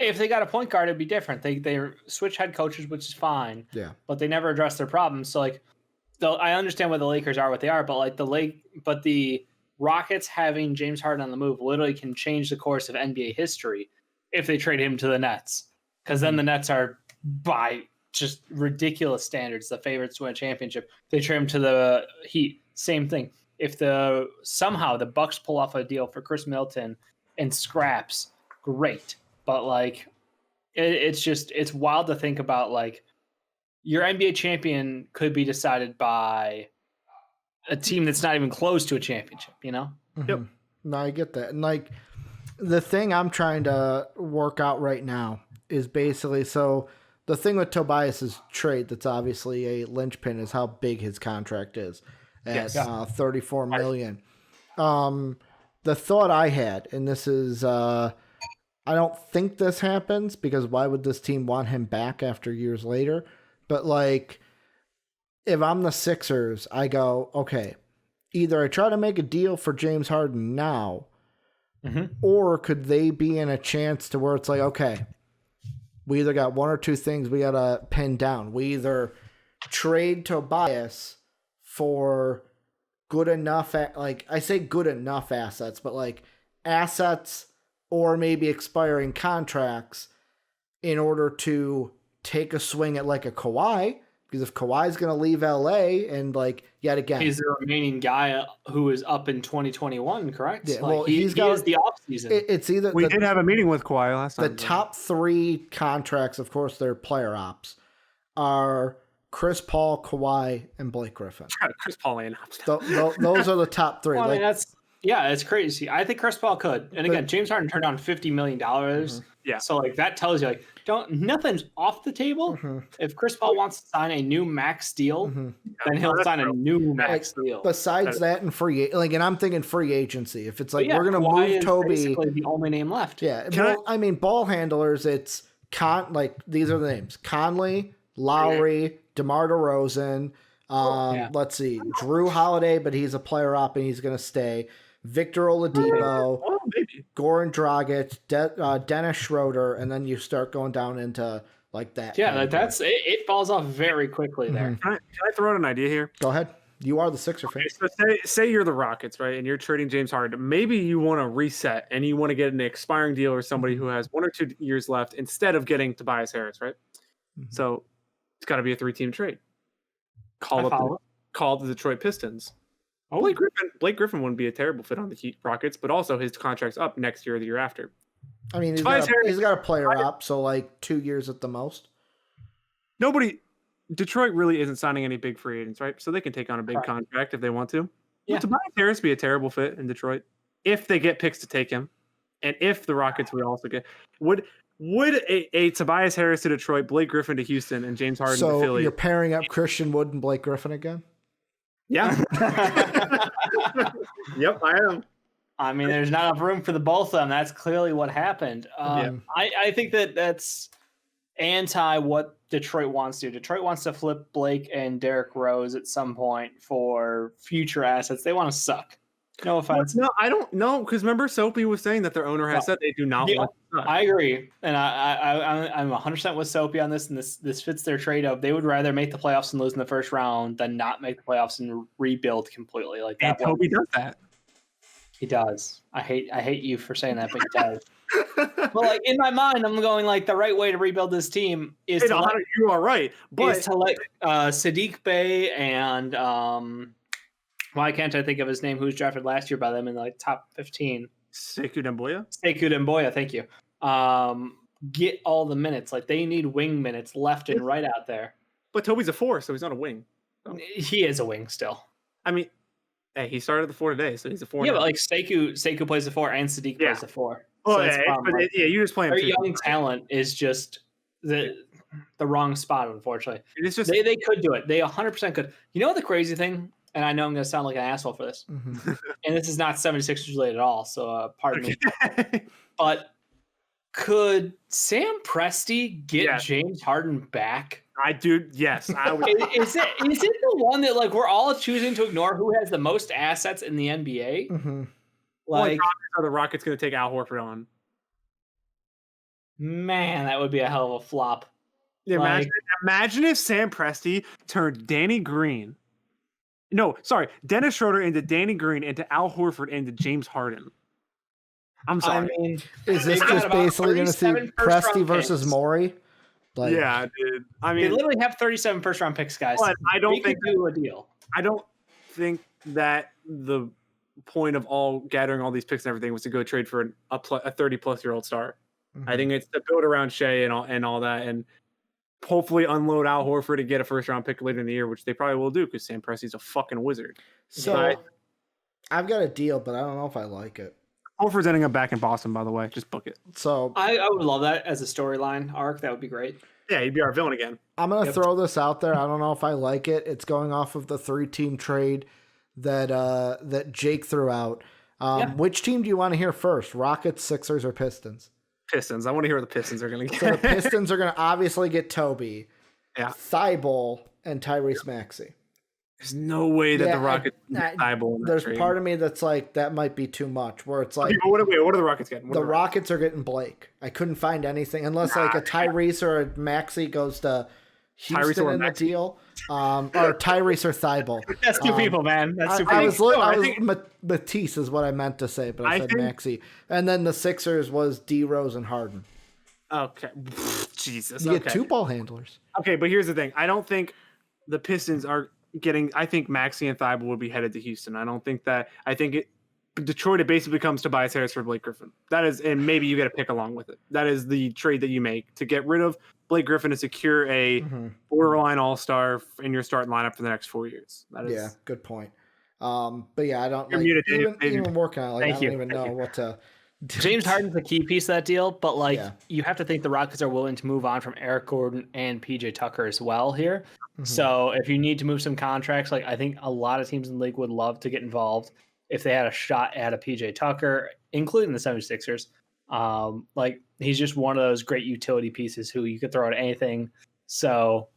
if they got a point guard, it'd be different. They switch head coaches, which is fine. Yeah, but they never address their problems. So I understand why the Lakers are what they are, but the Rockets having James Harden on the move literally can change the course of NBA history if they trade him to the Nets, because then the Nets are by just ridiculous standards the favorites to win a championship. If they trade him to the Heat, same thing. If somehow the Bucks pull off a deal for Chris Middleton and scraps, great. But it's wild to think about your NBA champion could be decided by a team that's not even close to a championship, Yep. No, I get that. And the thing I'm trying to work out right now is basically, so the thing with Tobias's trade that's obviously a linchpin is how big his contract is at $34 million. The thought I had, and this is, I don't think this happens because why would this team want him back after years later? But if I'm the Sixers, I go, okay, either I try to make a deal for James Harden now, or could they be in a chance to where it's okay, we either got one or two things we got to pin down. We either trade Tobias for good enough, I say good enough assets, but assets or maybe expiring contracts in order to take a swing at a Kawhi, because if Kawhi's going to leave LA and yet again, he's the remaining guy who is up in 2021, correct? Yeah, he is the off season. It's either we did have a meeting with Kawhi last time. The top three contracts, of course, they're player ops, are Chris Paul, Kawhi, and Blake Griffin. Chris Paul and ops. Those are the top three. It's crazy. I think Chris Paul could. And again, James Harden turned down $50 million. Yeah. So that tells you nothing's off the table. If Chris Paul wants to sign a new max deal, then he'll sign a new max deal. Besides that, and and I'm thinking free agency. If it's we're gonna Kawhi move Toby, basically the only name left. Yeah. Ball handlers. It's these are the names: Conley, Lowry, DeMar DeRozan. Let's see, Drew Holiday, but he's a player op and he's gonna stay. Victor Oladipo, Oh, maybe. Goran Dragic, Dennis Schroeder, and then you start going down into like that. Yeah, category. that's it. It falls off very quickly there. Can I throw out an idea here? Go ahead. You are the Sixer fan. So say you're the Rockets, right? And you're trading James Harden. Maybe you want to reset and you want to get an expiring deal or somebody who has 1 or 2 years left instead of getting Tobias Harris, right? So it's got to be a 3-team trade. Call the Detroit Pistons. Oh, Blake Griffin wouldn't be a terrible fit on the Heat Rockets, but also his contract's up next year or the year after. I mean, he's got a player up, so like 2 years at the most. Detroit really isn't signing any big free agents, right? So they can take on a big contract if they want to. Yeah. Would Tobias Harris be a terrible fit in Detroit if they get picks to take him, and if the Rockets would also get would a Tobias Harris to Detroit, Blake Griffin to Houston, and James Harden to Philly? So you're pairing up Christian Wood and Blake Griffin again? Yeah. Yep, I am. I mean, there's not enough room for the both of them. That's clearly what happened. I think that's anti what Detroit wants to do. Detroit wants to flip Blake and Derrick Rose at some point for future assets. They want to suck. No offense. No, I don't know, because remember Soapy was saying that their owner has said they do not want to suck. I agree, and I'm 100% with Soapy on this, and this fits their trade of they would rather make the playoffs and lose in the first round than not make the playoffs and rebuild completely. Like that. And Toby does that. He does. I hate you for saying that, but he does. But like in my mind, I'm going like the right way to rebuild this team is to let, you are right, but is to let Sadiq Bey and why can't I think of his name? Who's drafted last year by them in the like top 15? Sekou Demboya. Sekou Demboya, thank you. Get all the minutes. Like they need wing minutes left and right out there. But Toby's a 4, so he's not a wing. So. He is a wing still. I mean, hey, he started the 4 today, so he's a 4. Yeah, now. But like Sekou plays the 4 and Sadiq plays the 4. Oh, so yeah, you just play him. Their young talent is just the wrong spot, unfortunately. It's just they could do it. They 100% could. You know what the crazy thing? And I know I'm going to sound like an asshole for this. And this is not 76ers related at all, so pardon me. But could Sam Presti get James Harden back? Yes. I would. Is it the one that like we're all choosing to ignore who has the most assets in the NBA? Like, are the Rockets going to take Al Horford on? Man, that would be a hell of a flop. Yeah, imagine if Sam Presti turned Dennis Schroeder into Danny Green into Al Horford into James Harden. I'm sorry. I mean, is this just basically going to see Presti versus Morey? Like, yeah, dude. I mean, they literally have 37 first-round picks, guys. But I don't think do a deal. I don't think that the point of gathering all these picks and everything was to go trade for a 30-plus-year-old star. I think it's to build around Shea and all that, and hopefully unload Al Horford to get a first-round pick later in the year, which they probably will do because Sam Presti's a fucking wizard. So I've got a deal, but I don't know if I like it. Horford's ending up back in Boston, by the way. Just book it. So I would love that as a storyline arc. That would be great. Yeah, he'd be our villain again. I'm going to throw this out there. I don't know if I like it. It's going off of the 3-team trade that Jake threw out. Which team do you want to hear first? Rockets, Sixers, or Pistons? Pistons. I want to hear what the Pistons are going to get. So the Pistons are going to obviously get Toby, Thibault, and Tyrese Maxey. There's no way that the Rockets get Thibault in that There's trade. part of me that's like, that might be too much, where it's like... What are the Rockets getting? The Rockets are getting Blake. I couldn't find anything, unless like a Tyrese or a Maxey goes to Houston in the deal. Or Tyrese or Thibault. That's two people, man. That's two people. Matisse is what I meant to say, but I said Maxey. And then the Sixers was D Rose and Harden. Okay. Jesus. You get 2 ball handlers. Okay, but here's the thing. I don't think the Pistons are getting... I think Maxey and Thibault would be headed to Houston. I don't think that... I think Detroit, it basically becomes Tobias Harris for Blake Griffin. That is... And maybe you get a pick along with it. That is the trade that you make to get rid of Blake Griffin to secure a borderline all-star in your starting lineup for the next 4 years. That is, good point. But yeah, I don't like even working on it. Like, I don't even know what to... James Harden's a key piece of that deal, but like you have to think the Rockets are willing to move on from Eric Gordon and PJ Tucker as well here. So if you need to move some contracts, like I think a lot of teams in the league would love to get involved if they had a shot at a PJ Tucker, including the 76ers. Like he's just one of those great utility pieces who you could throw at anything. So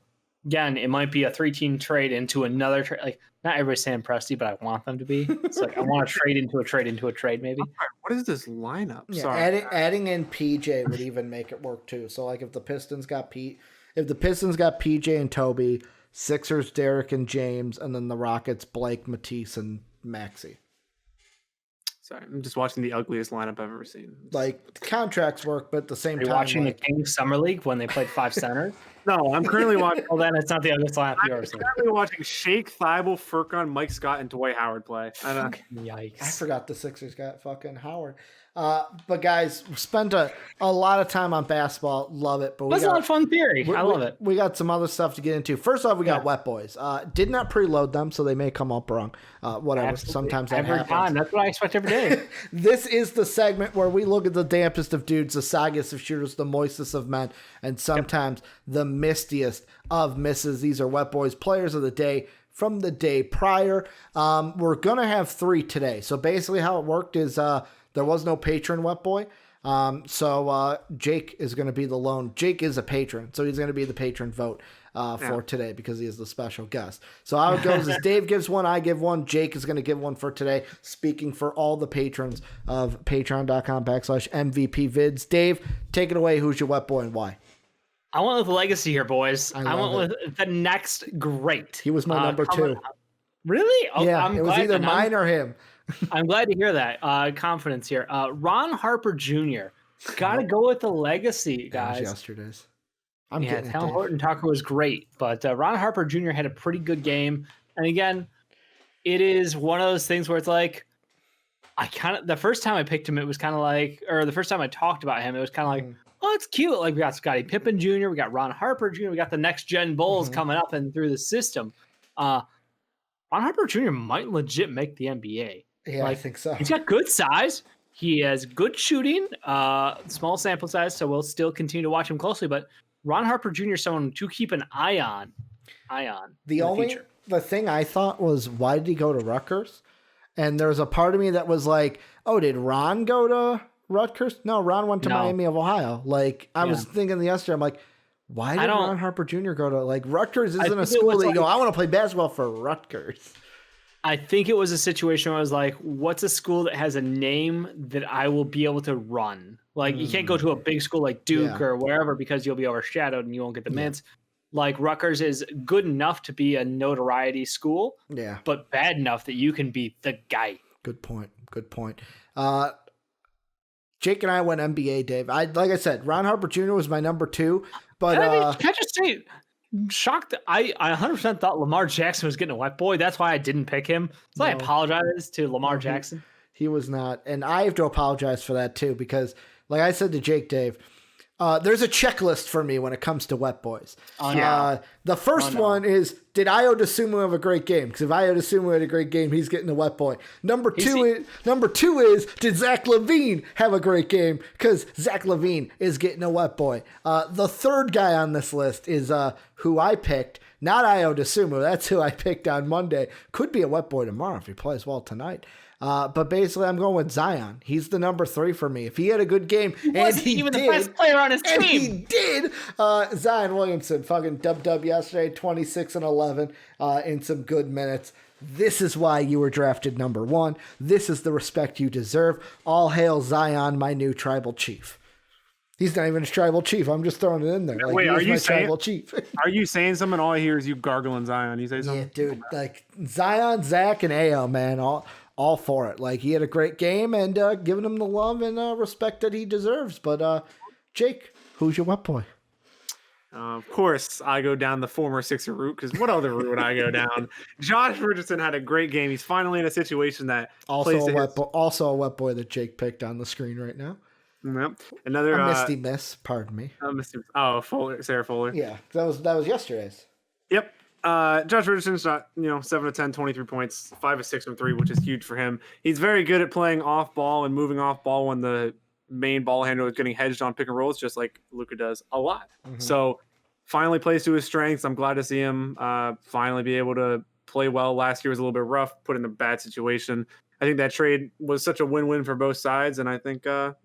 again, it might be a 3-team trade into another trade. Like, not everybody's saying Presti, but I want them to be. It's like I want to trade into a trade, maybe. What is this lineup? Yeah, Sorry. adding in PJ would even make it work too. So like if the Pistons got PJ and Toby, Sixers Derek and James, and then the Rockets Blake, Matisse, and Maxey. Sorry, I'm just watching the ugliest lineup I've ever seen. Like contracts work, but at the same time, watching like, the Kings Summer League when they played 5 centers. No, I'm currently watching. Well, then it's not the ugliest lineup you've ever I'm seen. currently watching Shake, Thibault, Furkan, Mike Scott, and Dwight Howard play. Yikes! I forgot the Sixers got fucking Howard. But guys, spent a lot of time on basketball. Love it. But That's a lot of fun theory. I love it. We got some other stuff to get into. First off, we got Wet Boys. Did not preload them, so they may come up wrong. Whatever. Absolutely. Sometimes that Every happens. time. That's what I expect every day. This is the segment where we look at the dampest of dudes, the soggiest of shooters, the moistest of men, and sometimes the mistiest of misses. These are Wet Boys players of the day from the day prior. We're going to have 3 today. So basically how it worked is there was no patron Wet Boy. So Jake is going to be the lone. Jake is a patron, so he's going to be the patron vote for today because he is the special guest. So how it goes is Dave gives one, I give one, Jake is going to give one for today, speaking for all the patrons of patreon.com/MVP vids. Dave, take it away. Who's your Wet Boy and why? I went with legacy here, boys. I went love with the next great. He was my number 2. Really? Oh, Yeah, it was either mine or him. I'm glad to hear that. Confidence here. Ron Harper Jr. Got to go with the legacy, guys. Yesterday's. Tal Horton Tucker was great, but Ron Harper Jr. had a pretty good game. And again, it is one of those things where it's like, the first time I picked him, it was kind of like, or the first time I talked about him, it was kind of like, oh, it's cute. Like we got Scottie Pippen Jr., we got Ron Harper Jr., we got the next gen Bulls coming up and through the system. Ron Harper Jr. might legit make the NBA. Yeah, I think so. He's got good size. He has good shooting, small sample size, so we'll still continue to watch him closely. But Ron Harper Jr. is someone to keep an eye on. The thing I thought was, why did he go to Rutgers? And there's a part of me that was like, oh, did Ron go to Rutgers? No, Ron went to Miami of Ohio. Like, I was thinking yesterday, I'm like, why did Ron Harper Jr. go to, like, Rutgers isn't a school that you go, I want to play basketball for Rutgers. I think it was a situation where I was like, what's a school that has a name that I will be able to run? Like, you can't go to a big school like Duke or wherever because you'll be overshadowed and you won't get the minutes. Like, Rutgers is good enough to be a notoriety school, but bad enough that you can be the guy. Good point. Jake and I went NBA, Dave. Like I said, Ron Harper Jr. was my number 2. But can I just say, shocked. I 100% thought Lamar Jackson was getting a Wet Boy. That's why I didn't pick him. So I apologize to Lamar Jackson. He was not. And I have to apologize for that too, because like I said to Jake, Dave, there's a checklist for me when it comes to Wet Boys. The first one is, did Ayo Dosunmu have a great game? Because if Ayo Dosunmu had a great game, he's getting a Wet Boy. Number two is, did Zach LaVine have a great game? Because Zach LaVine is getting a Wet Boy. The third guy on this list is who I picked, not Ayo Dosunmu. That's who I picked on Monday. Could be a Wet Boy tomorrow if he plays well tonight. But basically, I'm going with Zion. He's the number 3 for me. If he had a good game, and he even did, the best player on his team. He did. Zion Williamson, fucking dub yesterday, 26 and 11 in some good minutes. This is why you were drafted number 1. This is the respect you deserve. All hail Zion, my new tribal chief. He's not even a tribal chief. I'm just throwing it in there. Like, wait, are you saying tribal chief? Are you saying something? All I hear is you gargling Zion. You say something? Yeah, dude. Like Zion, Zach, and Ayo, man. All for it. Like, he had a great game, and giving him the love and respect that he deserves. But Jake, who's your Wet Boy? Of course, I go down the former Sixer route, because what other route would I go down? Josh Richardson had a great game. He's finally in a situation that also a Wet Boy that Jake picked on the screen right now. Yep. Another a misty miss. Pardon me. Fuller, Sarah Fuller. Yeah, that was yesterday's. Yep. Josh Richardson's shot, 7 of 10, 23 points, 5 of 6 from 3, which is huge for him. He's very good at playing off ball and moving off ball when the main ball handler is getting hedged on pick and rolls, just like Luka does a lot. Mm-hmm. So finally plays to his strengths. I'm glad to see him finally be able to play well. Last year was a little bit rough, put in a bad situation. I think that trade was such a win-win for both sides, and I think, I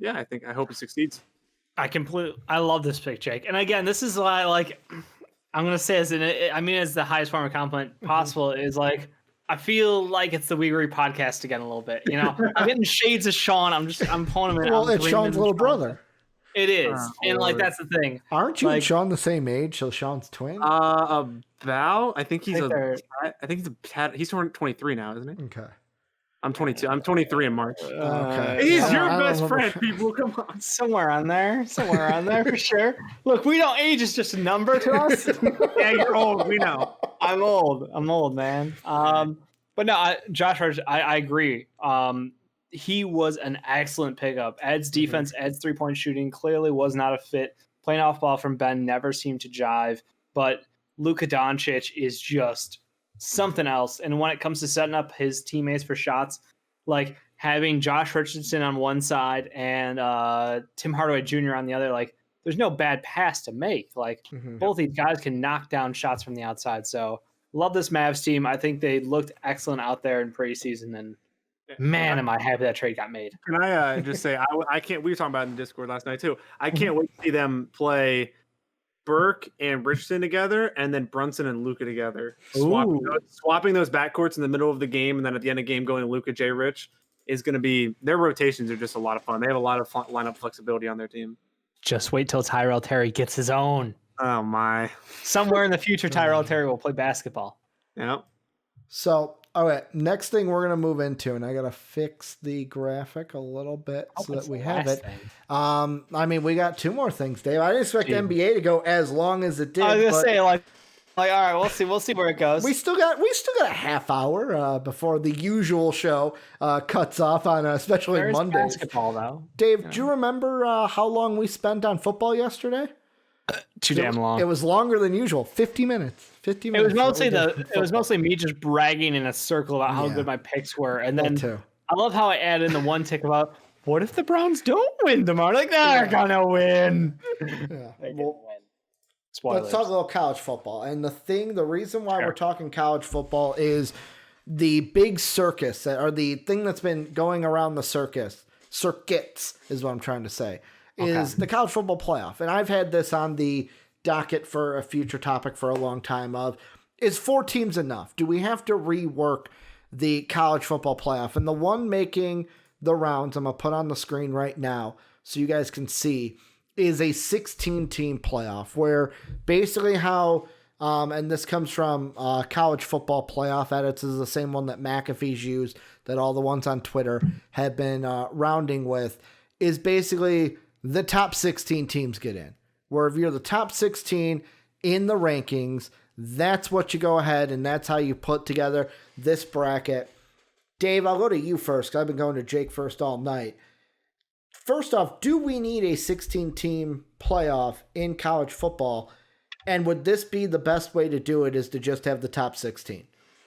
hope it succeeds. I love this pick, Jake. And again, this is why, like, I'm gonna say as the highest form of compliment possible is like I feel like it's the Weegery podcast again a little bit. You know, I'm getting shades of Sean. I'm pulling him in. Well, it's Sean's little brother. It is, Oh, and like Lord. that's the thing. Aren't you Like- and Sean the same age? So Sean's twin. I think he's he's 23 now, isn't he? Okay. I'm 22. I'm 23 in March. Okay. He's I your don't best remember. friend, people. Come on. Somewhere on there for sure. Look, we don't age is just a number to us. Yeah, you're old. We know. I'm old, man. But no, Josh Hart, I agree. He was an excellent pickup. Ed's defense, Ed's 3-point shooting clearly was not a fit. Playing off ball from Ben never seemed to jive. But Luka Doncic is just something else. And when it comes to setting up his teammates for shots, like having Josh Richardson on one side and Tim Hardaway Jr. on the other, like there's no bad pass to make. Like both these guys can knock down shots from the outside. So love this Mavs team. I think they looked excellent out there in preseason, and man, am I happy that trade got made. Can I just say, I can't, we were talking about it in Discord last night too. I can't wait to see them play Burke and Richardson together and then Brunson and Luka together. Swapping those backcourts in the middle of the game and then at the end of the game going to Luka J. Rich is going to be, their rotations are just a lot of fun. They have a lot of fun lineup flexibility on their team. Just wait till Tyrell Terry gets his own. Oh my. Somewhere in the future, Tyrell Terry will play basketball. Yeah. So, all right, next thing we're gonna move into, and I gotta fix the graphic a little bit so that we have it. I mean, we got 2 more things, Dave. I didn't expect the NBA to go as long as it did. I was gonna but say like all right, we'll see where it goes. we still got a half hour before the usual show cuts off on especially There's Mondays. basketball though. Dave, do you remember how long we spent on football yesterday? Too damn long. It was longer than usual. 50 minutes. 50 It minutes. was mostly me just bragging in a circle about how good my picks were, and then too. I love how I added in the one tick about what if the Browns don't win tomorrow? Like they're gonna win. Yeah. They Well, didn't win. Spoilers. let's talk a little college football. And the reason why we're talking college football is the big circus, or the thing that's been going around the circuits is what I'm trying to say, is the college football playoff. And I've had this on the docket for a future topic for a long time of, is 4 teams enough? Do we have to rework the college football playoff? And the one making the rounds, I'm going to put on the screen right now so you guys can see, is a 16-team playoff, where basically how, and this comes from College Football Playoff Edits, this is the same one that McAfee's used, that all the ones on Twitter have been rounding with, is basically the top 16 teams get in. Where if you're the top 16 in the rankings, that's what you go ahead, and that's how you put together this bracket. Dave, I'll go to you first, because I've been going to Jake first all night. First off, do we need a 16-team playoff in college football? And would this be the best way to do it, is to just have the top 16?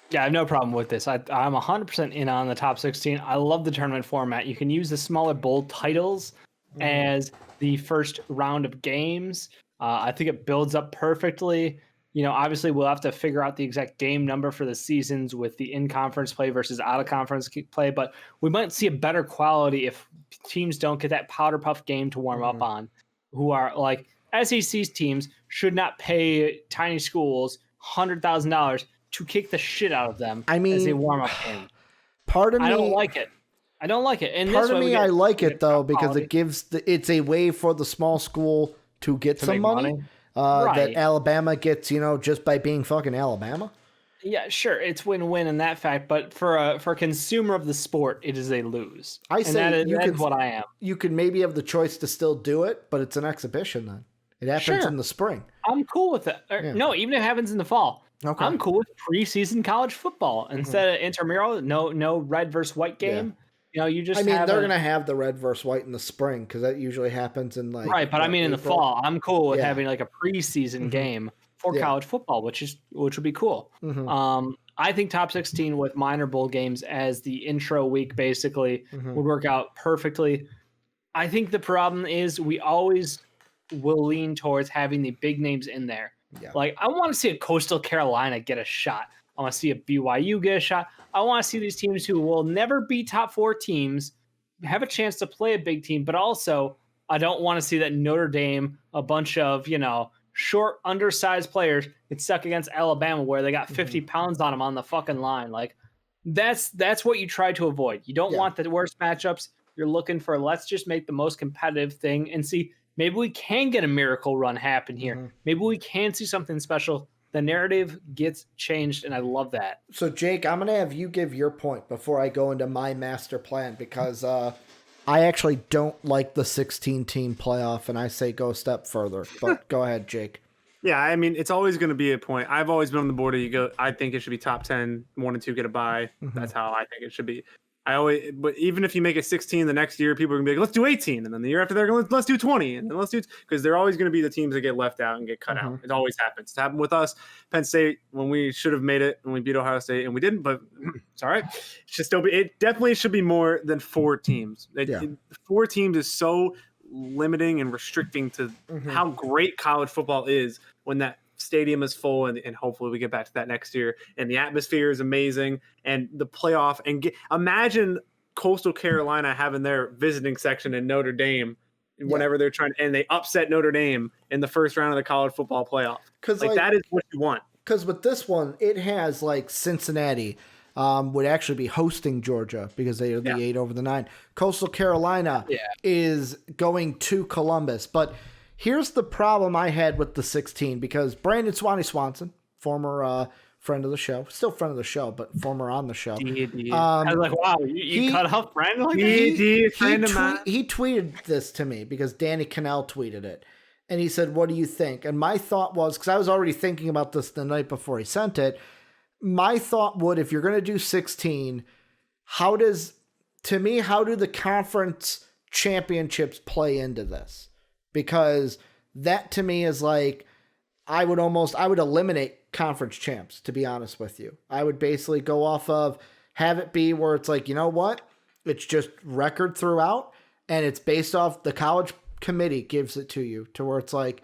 Yeah, I have no problem with this. I'm 100% in on the top 16. I love the tournament format. You can use the smaller bowl titles as the first round of games. I think it builds up perfectly. You know, obviously we'll have to figure out the exact game number for the seasons with the in-conference play versus out-of-conference play, but we might see a better quality if teams don't get that powder puff game to warm up on, who are like SEC teams should not pay tiny schools $100,000 to kick the shit out of them as a warm-up game. I don't like it. I don't like it. And part of me, I like it though, because it gives it's a way for the small school to get some money. That Alabama gets, just by being fucking Alabama. Yeah, sure, it's win-win in that fact, but for a consumer of the sport, it is a lose. I say that's what I am. You could maybe have the choice to still do it, but it's an exhibition then. It happens in the spring. I'm cool with it. No, even if it happens in the fall. Okay. I'm cool with preseason college football instead of intramural. No red versus white game. You just. they're gonna have the red versus white in the spring because that usually happens in right. But in the fall, I'm cool with having like a preseason game for college football, which would be cool. I think top 16 with minor bowl games as the intro week basically would work out perfectly. I think the problem is we always will lean towards having the big names in there. Yeah. Like I want to see a Coastal Carolina get a shot. I want to see a BYU get a shot. I want to see these teams who will never be top 4 teams have a chance to play a big team, but also I don't want to see that Notre Dame, a bunch of, short, undersized players get stuck against Alabama where they got 50 pounds on them on the fucking line. Like that's what you try to avoid. You don't want the worst matchups. You're looking for, let's just make the most competitive thing and see, maybe we can get a miracle run happen here. Maybe we can see something special. The narrative gets changed, and I love that. So, Jake, I'm going to have you give your point before I go into my master plan, because I actually don't like the 16-team playoff, and I say go a step further. But go ahead, Jake. Yeah, I mean, it's always going to be a point. I've always been on the board of you go, I think it should be top 10, 1 and 2 get a bye. That's how I think it should be. But even if you make it 16 the next year, people are gonna be like, let's do 18, and then the year after they're going, let's do 20, and then let's do, because they're always going to be the teams that get left out and get cut out. It always happens. It's happened with us, Penn State, when we should have made it, when we beat Ohio State, and we didn't. But it's all right. It should still be. It definitely should be more than 4 teams. 4 teams is so limiting and restricting to how great college football is when that stadium is full, and hopefully we get back to that next year, and the atmosphere is amazing, and the playoff, and imagine Coastal Carolina having their visiting section in Notre Dame whenever they're trying, and they upset Notre Dame in the first round of the college football playoff, because like that is what you want. Because with this one, it has like Cincinnati would actually be hosting Georgia because they are the 8 over the 9. Coastal Carolina is going to Columbus, but here's the problem I had with the 16, because Brandon Swanson, former friend of the show, still friend of the show, but former on the show. I was like, wow, you cut off Brandon like that? He tweeted this to me because Danny Cannell tweeted it. And he said, what do you think? And my thought was, because I was already thinking about this the night before he sent it, my thought would, if you're going to do 16, how do the conference championships play into this? Because that to me is like, I would eliminate conference champs, to be honest with you. I would basically go off of, have it be where it's like, you know what? It's just record throughout, and it's based off the college committee gives it to you, to where it's like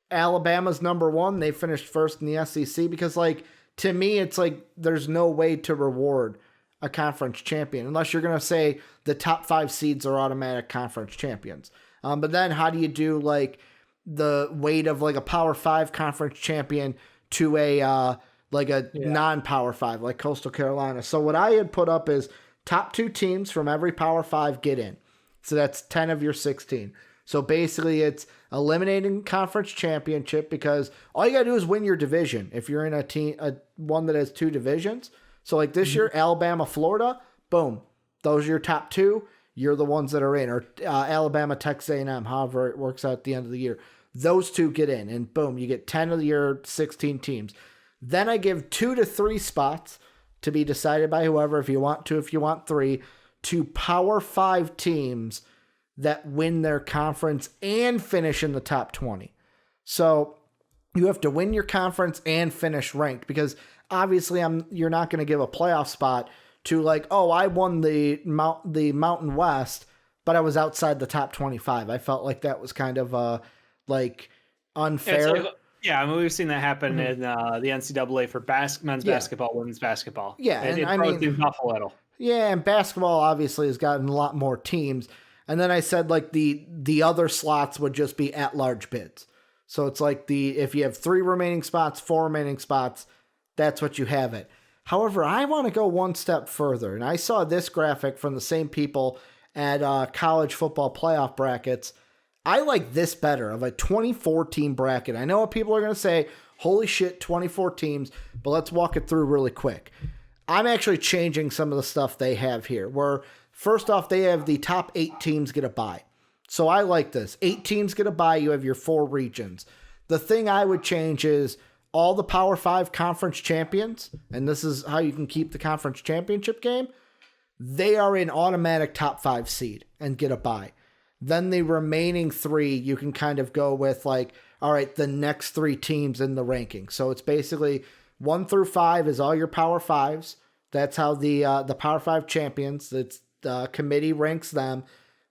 Alabama's number 1. They finished first in the SEC, because like, to me, it's like, there's no way to reward a conference champion unless you're going to say the top 5 seeds are automatic conference champions. But then how do you do like the weight of like a Power 5 conference champion to a non-Power 5 like Coastal Carolina? So what I had put up is top 2 teams from every Power 5 get in. So that's 10 of your 16. So basically it's eliminating conference championship, because all you got to do is win your division. If you're in one that has 2 divisions. So like this year, Alabama, Florida, boom. Those are your top 2. You're the ones that are in, or Alabama, Texas A&M, however it works out at the end of the year. Those 2 get in, and boom, you get 10 of your 16 teams. Then I give 2 to 3 spots to be decided by whoever, if you want 2, if you want 3, to Power 5 teams that win their conference and finish in the top 20. So you have to win your conference and finish ranked, because obviously you're not going to give a playoff spot to like, oh, I won the Mountain West, but I was outside the top 25. I felt like that was kind of like unfair. I mean, we've seen that happen in the NCAA for men's basketball, women's basketball. Yeah, it throws things off a little. Yeah, and basketball obviously has gotten a lot more teams. And then I said like the other slots would just be at-large bids. So it's like if you have 3 remaining spots, 4 remaining spots, that's what you have it. However, I want to go one step further, and I saw this graphic from the same people at college football playoff brackets. I like this better, of a 24-team bracket. I know what people are going to say, holy shit, 24 teams, but let's walk it through really quick. I'm actually changing some of the stuff they have here, where first off, they have the top 8 teams get a bye. So I like this. 8 teams get a bye, you have your 4 regions. The thing I would change is all the Power 5 conference champions, and this is how you can keep the conference championship game, they are in automatic top 5 seed and get a bye. Then the remaining 3, you can kind of go with like, all right, the next 3 teams in the ranking. So it's basically 1 through 5 is all your Power 5s. That's how the Power 5 champions, it's the committee ranks them.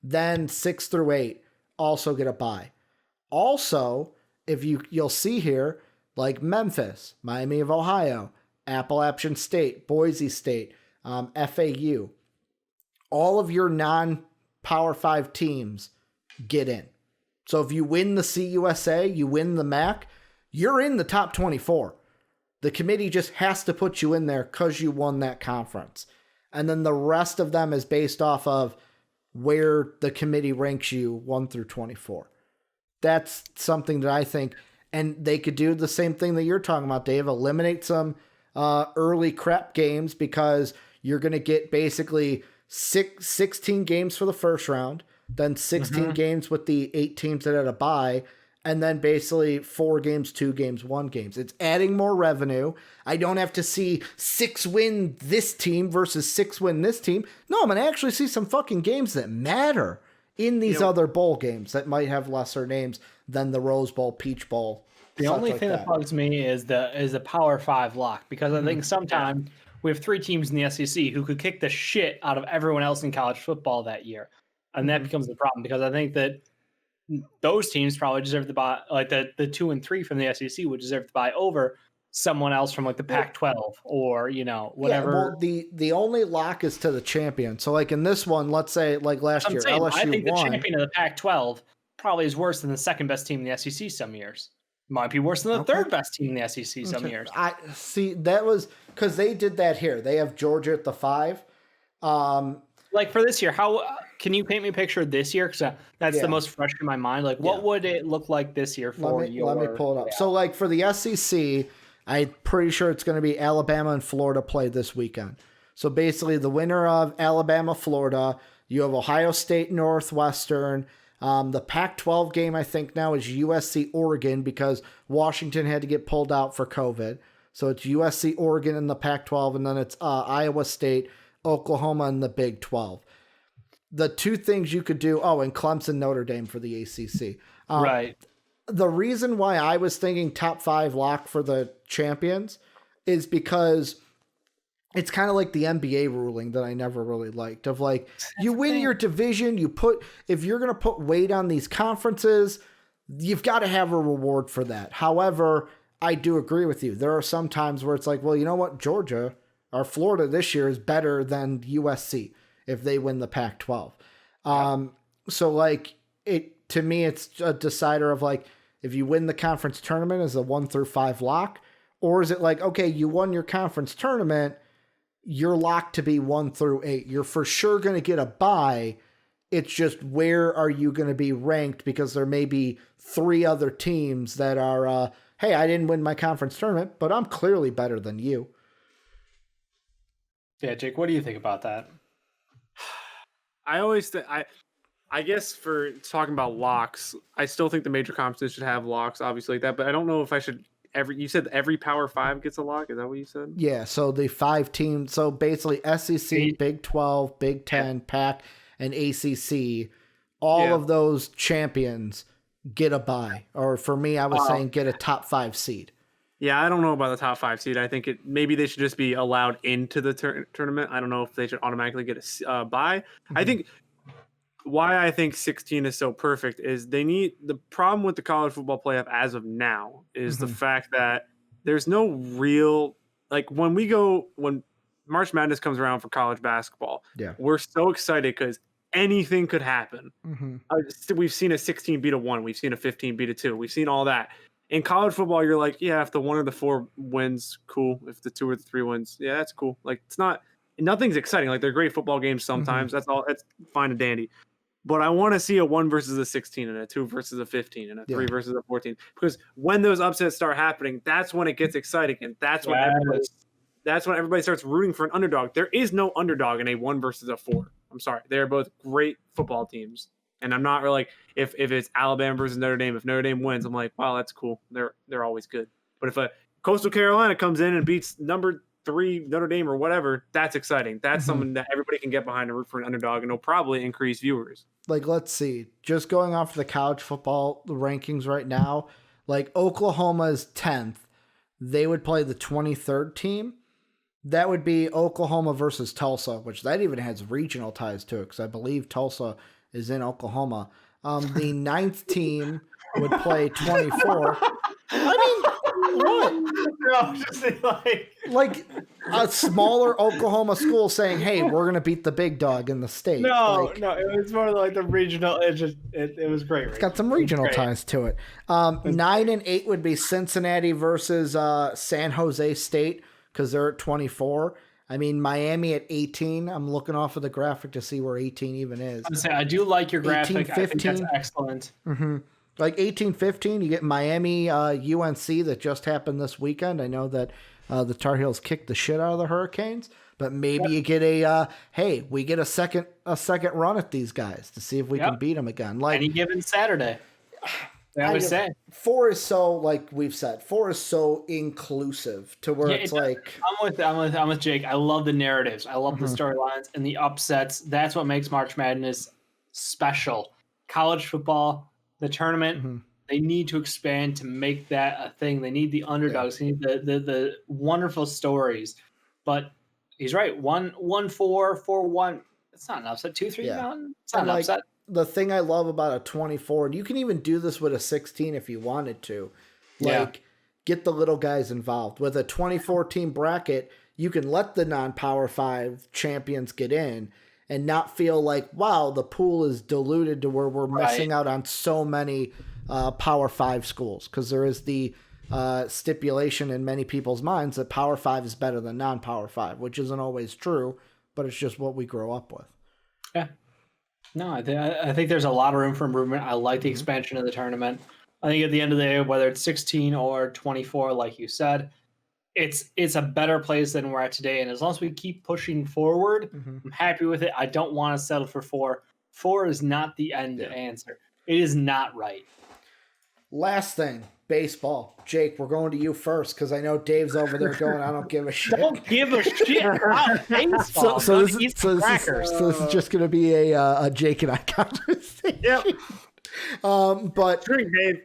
Then 6 through 8 also get a bye. Also, if you'll see here, like Memphis, Miami of Ohio, Appalachian State, Boise State, FAU, all of your non-Power 5 teams get in. So if you win the CUSA, you win the MAC, you're in the top 24. The committee just has to put you in there because you won that conference. And then the rest of them is based off of where the committee ranks you 1 through 24. That's something that I think, and they could do the same thing that you're talking about, Dave. Eliminate some early crap games because you're going to get basically 16 games for the first round, then 16 games with the 8 teams that had a bye, and then basically 4 games, 2 games, 1 games. It's adding more revenue. I don't have to see 6 win this team versus 6 win this team. No, I'm going to actually see some fucking games that matter in these other bowl games that might have lesser names than the Rose Bowl, Peach Bowl. The only thing that bugs me is the Power 5 lock, because I think sometimes we have 3 teams in the SEC who could kick the shit out of everyone else in college football that year. And that becomes the problem, because I think that those teams probably deserve to buy, like the 2 and 3 from the SEC would deserve to buy over someone else from like the Pac-12 or, whatever. Yeah, well, the only lock is to the champion. So like in this one, let's say like last year, LSU I think won. The champion of the Pac-12 probably is worse than the second best team in the SEC some years. Might be worse than the third best team in the SEC some years. I see, that was because they did that here. They have Georgia at the 5. Like for this year, how can you paint me a picture of this year? Because that's the most fresh in my mind. Like, what would it look like this year for let me pull it up. So, like for the SEC, I'm pretty sure it's going to be Alabama and Florida play this weekend. So basically, the winner of Alabama, Florida, you have Ohio State, Northwestern. The Pac-12 game, I think now is USC, Oregon, because Washington had to get pulled out for COVID. So it's USC, Oregon in the Pac-12, and then it's Iowa State, Oklahoma in the Big 12. The 2 things you could do, and Clemson, Notre Dame for the ACC. Right. The reason why I was thinking top 5 lock for the champions is because it's kind of like the NBA ruling that I never really liked, of like, you win your division, if you're going to put weight on these conferences, you've got to have a reward for that. However, I do agree with you. There are some times where it's like, well, you know what? Georgia or Florida this year is better than USC if they win the Pac-12. So like to me, it's a decider of like, if you win the conference tournament as a 1 through 5 lock, or is it like, okay, you won your conference tournament, you're locked to be 1 through 8. You're for sure going to get a bye. It's just, where are you going to be ranked? Because there may be 3 other teams that are, hey, I didn't win my conference tournament, but I'm clearly better than you. Yeah, Jake, what do you think about that? I always think, I guess for talking about locks, I still think the major conferences should have locks, obviously like that, but I don't know if I should you said every Power 5 gets a lock? Is that what you said? Yeah, so the 5 teams, so basically SEC, Big 12, Big 10, Pac, and ACC, all of those champions get a bye. Or for me, I was saying get a top 5 seed. Yeah, I don't know about the top 5 seed. I think maybe they should just be allowed into the tournament. I don't know if they should automatically get a bye. I think why I think 16 is so perfect is the problem with the college football playoff as of now is the fact that there's no real, like when March Madness comes around for college basketball, we're so excited because anything could happen. We've seen a 16 beat a 1. We've seen a 15 beat a 2. We've seen all that. In college football, you're like, yeah, if the 1 or the 4 wins, cool. If the 2 or the 3 wins, yeah, that's cool. Like nothing's exciting. Like they're great football games sometimes. That's all. That's fine and dandy. But I want to see a 1 versus a 16 and a 2 versus a 15 and a 3 versus a 14. Because when those upsets start happening, that's when it gets exciting. And that's when everybody starts rooting for an underdog. There is no underdog in a 1 versus a 4. I'm sorry. They're both great football teams. And I'm not really like, if it's Alabama versus Notre Dame, if Notre Dame wins, I'm like, wow, that's cool. They're always good. But if a Coastal Carolina comes in and beats number 3 Notre Dame or whatever, that's exciting. That's something that everybody can get behind and root for an underdog, and it'll probably increase viewers. Like, let's see, just going off the college football rankings right now, like Oklahoma's 10th, they would play the 23rd team. That would be Oklahoma versus Tulsa, which that even has regional ties to it, because I believe Tulsa is in Oklahoma. The 9th team would play 24. I mean, what? No, just like a smaller Oklahoma school saying, "Hey, we're gonna beat the big dog in the state." No, it was more like the regional. It was great. It's got some regional ties to it. 9 and 8 would be Cincinnati versus San Jose State because they're at 24. I mean, Miami at 18. I'm looking off of the graphic to see where 18 even is. I do like your graphic. 18, 15. I think that's excellent. Mm-hmm. Like 18-15, you get Miami, UNC that just happened this weekend. I know that the Tar Heels kicked the shit out of the Hurricanes, but maybe you get we get a second run at these guys to see if we can beat them again. Like any given Saturday. I always say 4 is so, like we've said, 4 is so inclusive to where it's like I'm with Jake. I love the narratives. I love the storylines and the upsets. That's what makes March Madness special. College football, the tournament, they need to expand to make that a thing. They need the underdogs. They need the wonderful stories. But he's right. 1-4, 4-1. It's not an upset. 2-3 mountain. It's not an upset. The thing I love about a 24, and you can even do this with a 16 if you wanted to, get the little guys involved. With a 24 team bracket, you can let the non-Power 5 champions get in and not feel like, wow, the pool is diluted to where we're missing out on so many Power 5 schools. Because there is the stipulation in many people's minds that Power 5 is better than non-Power 5, which isn't always true, but it's just what we grow up with. Yeah. No, I think there's a lot of room for improvement. I like the expansion of the tournament. I think at the end of the day, whether it's 16 or 24, like you said, it's a better place than we're at today. And as long as we keep pushing forward, I'm happy with it. I don't want to settle for 4. 4 is not the end answer. It is not right. Last thing, baseball. Jake, we're going to you first because I know Dave's over there going, I don't give a shit. Don't give a shit about baseball. So this is just going to be a Jake and I conversation. Yep. But drink, Dave.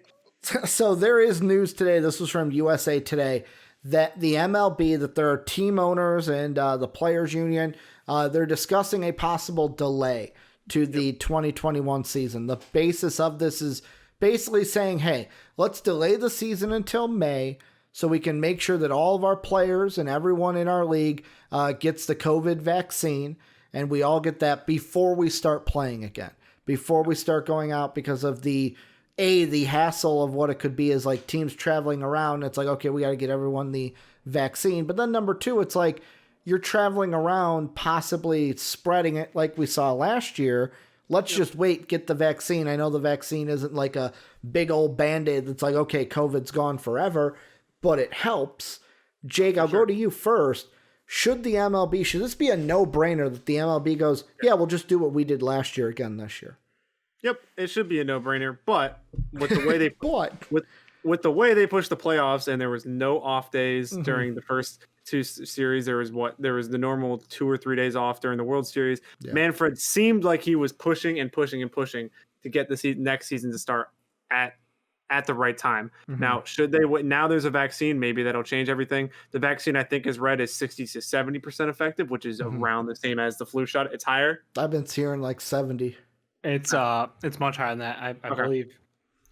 So there is news today. This was from USA Today that the MLB, that there are team owners and the players union, they're discussing a possible delay to the 2021 season. The basis of this is basically saying, hey, let's delay the season until May so we can make sure that all of our players and everyone in our league gets the COVID vaccine, and we all get that before we start playing again, before we start going out, because of the hassle of what it could be is like teams traveling around. It's like, okay, we got to get everyone the vaccine. But then number 2, it's like you're traveling around, possibly spreading it like we saw last year. Let's just wait, get the vaccine. I know the vaccine isn't like a big old Band-Aid that's like, okay, COVID's gone forever, but it helps. Jake, I'll go to you first. Should this be a no-brainer that the MLB goes, yeah, we'll just do what we did last year again this year? Yep, it should be a no-brainer, but with the way they with the way they pushed the playoffs and there was no off days during the first 2 series, there was the normal 2 or 3 days off during the World Series. Yeah. Manfred seemed like he was pushing and pushing and pushing to get the next season to start at the right time. Now, should they now there's a vaccine, maybe that'll change everything. The vaccine, I think, is read as 60 to 70% effective, which is around the same as the flu shot. It's higher. I've been hearing like 70. It's much higher than that, I believe.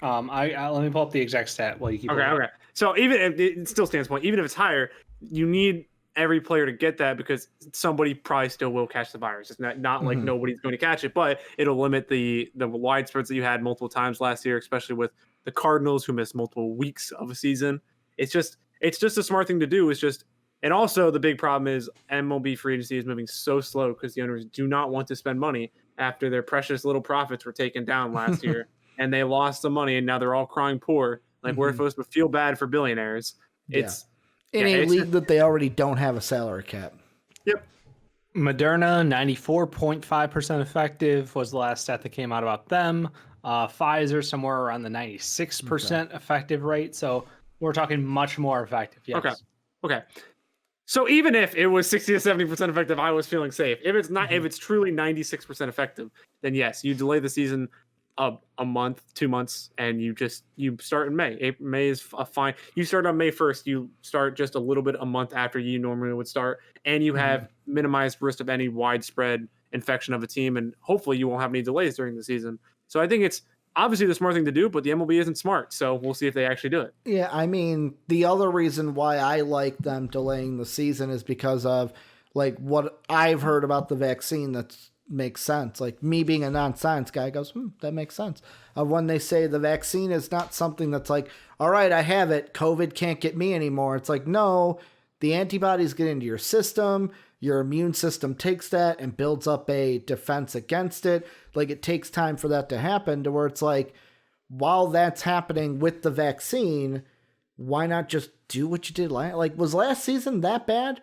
Let me pull up the exact stat while you keep. Okay. So even if it still stands point, even if it's higher, you need every player to get that because somebody probably still will catch the virus. It's not like nobody's going to catch it, but it'll limit the widespreads that you had multiple times last year, especially with the Cardinals who missed multiple weeks of a season. It's just a smart thing to do. And also the big problem is MLB free agency is moving so slow because the owners do not want to spend money after their precious little profits were taken down last year and they lost some money and now they're all crying poor. Like we're supposed to feel bad for billionaires. It's in a league that they already don't have a salary cap. Yep. Moderna, 94.5% effective was the last stat that came out about them. Pfizer, somewhere around the 96% effective rate. So we're talking much more effective. Yes. Okay. So even if it was 60 to 70% effective, I was feeling safe. If it's not, if it's truly 96% effective, then yes, you delay the season a month, 2 months, and you start in May. May is fine. You start on May 1st. You start just a little bit a month after you normally would start, and you have minimized risk of any widespread infection of a team, and hopefully you won't have any delays during the season. So I think obviously the smart thing to do, but the MLB isn't smart. So we'll see if they actually do it. Yeah, I mean, the other reason why I like them delaying the season is because of like what I've heard about the vaccine that makes sense. Like me being a non-science guy goes, that makes sense. When they say the vaccine is not something that's like, all right, I have it, COVID can't get me anymore. It's like, no, the antibodies get into your system. Your immune system takes that and builds up a defense against it. Like it takes time for that to happen to where it's like, while that's happening with the vaccine, why not just do what you did last? Like, was last season that bad?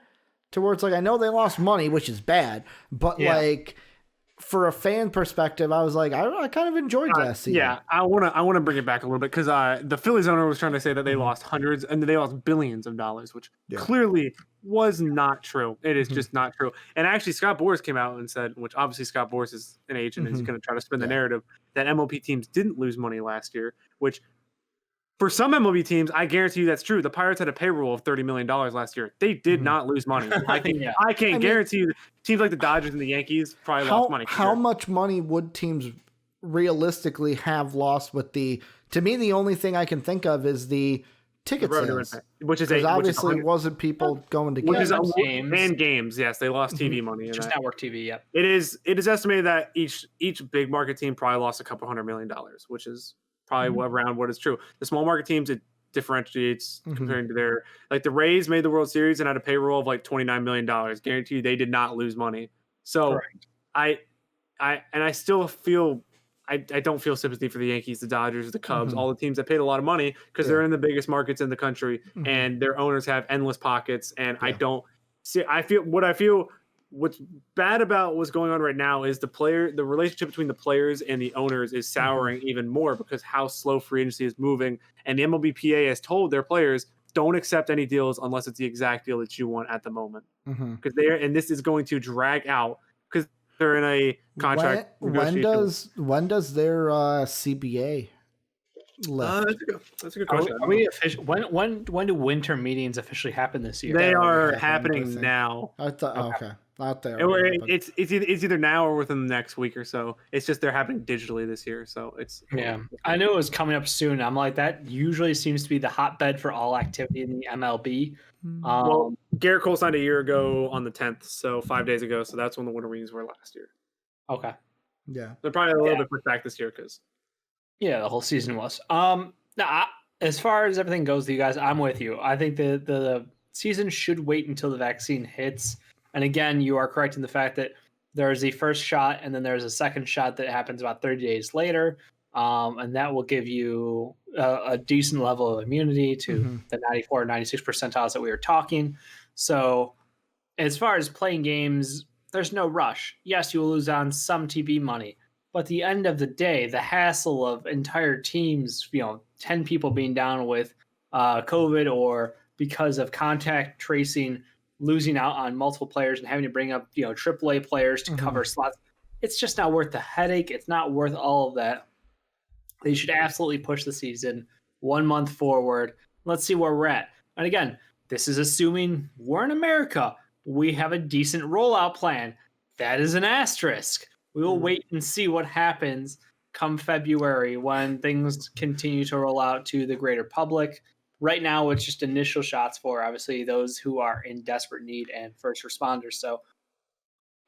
To where it's like, I know they lost money, which is bad, but like for a fan perspective, I was like, I kind of enjoyed last season. Yeah, I want to bring it back a little bit because the Phillies owner was trying to say that they lost hundreds and they lost billions of dollars, which clearly was not true. It is just not true. And actually, Scott Boras came out and said, which obviously Scott Boras is an agent and he's going to try to spin the narrative that MLB teams didn't lose money last year, which for some MLB teams, I guarantee you that's true. The Pirates had a payroll of $30 million last year. They did not lose money. I can't guarantee you teams like the Dodgers and the Yankees probably lost money. How much money would teams realistically have lost with the, to me, the only thing I can think of is the ticket sales, which is obviously wasn't people going to games. And games. Yes, they lost TV money. Just network TV. Yep. It is estimated that each big market team probably lost a couple $100 million, which is probably around what is true. The small market teams, it differentiates comparing to their, like the Rays made the World Series and had a payroll of like $29 million. Guarantee you they did not lose money. So I still feel, I don't feel sympathy for the Yankees, the Dodgers, the Cubs, all the teams that paid a lot of money because they're in the biggest markets in the country and their owners have endless pockets. And I don't see, what's bad about what's going on right now is the relationship between the players and the owners is souring even more because how slow free agency is moving. And the MLBPA has told their players, don't accept any deals unless it's the exact deal that you want at the moment. Because and this is going to drag out because they're in a contract. When does their CBA left? That's a good question. Are we official? When do winter meetings officially happen this year? They are happening now. I thought okay. Not there. It's either now or within the next week or so. It's just they're happening digitally this year, so it's I knew it was coming up soon. I'm like, that usually seems to be the hotbed for all activity in the MLB. Well, Garrett Cole signed a year ago on the 10th, so 5 days ago. So that's when the winter meetings were last year. Okay. Yeah, they're probably a little bit pushed back this year because the whole season was. Now, as far as everything goes with you guys, I'm with you. I think the season should wait until the vaccine hits. And again, you are correct in the fact that there's a first shot and then there's a second shot that happens about 30 days later. And that will give you a decent level of immunity to the 94 or 96 percentiles that we were talking. So as far as playing games, there's no rush. Yes, you will lose on some TV money. But at the end of the day, the hassle of entire teams, 10 people being down with COVID or because of contact tracing, losing out on multiple players and having to bring up, AAA players to cover slots. It's just not worth the headache. It's not worth all of that. They should absolutely push the season 1 month forward. Let's see where we're at. And again, this is assuming we're in America. We have a decent rollout plan. That is an asterisk. We will wait and see what happens come February when things continue to roll out to the greater public. Right now, it's just initial shots for, obviously, those who are in desperate need and first responders. So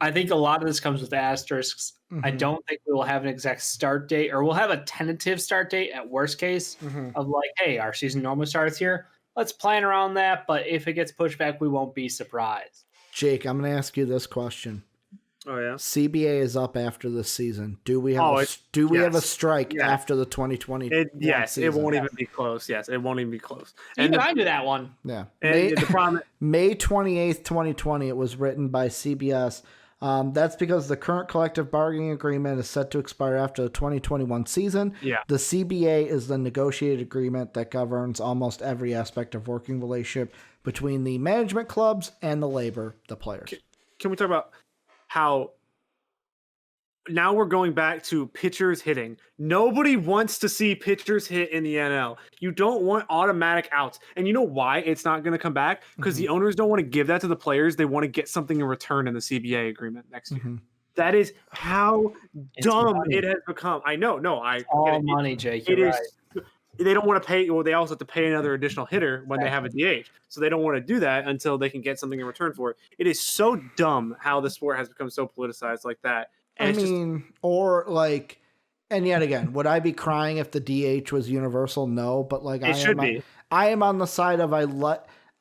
I think a lot of this comes with asterisks. I don't think we will have an exact start date, or we'll have a tentative start date at worst case of like, hey, our season normally starts here. Let's plan around that. But if it gets pushed back, we won't be surprised. Jake, I'm going to ask you this question. Oh yeah. CBA is up after this season. Do we have a strike after the 2020? Yes, season? It won't even be close. Yes, it won't even be close. And I knew that one. Yeah. The May 28th, 2020. It was written by CBS. That's because the current collective bargaining agreement is set to expire after the 2021 season. Yeah. The CBA is the negotiated agreement that governs almost every aspect of working relationship between the management clubs and the players. Can we talk about how now we're going back to pitchers hitting? Nobody wants to see pitchers hit in the NL. You don't want automatic outs. And you know why it's not going to come back? Because the owners don't want to give that to the players. They want to get something in return in the CBA agreement next year. That is how It's dumb money. it has become. I know. No, I All get it. money, Jake. It You're is. right. They don't want to pay. Well, they also have to pay another additional hitter when they have a DH. So they don't want to do that until they can get something in return for it. It is so dumb how the sport has become so politicized like that. And or like, and yet again, would I be crying if the DH was universal? No, but like I am on the side of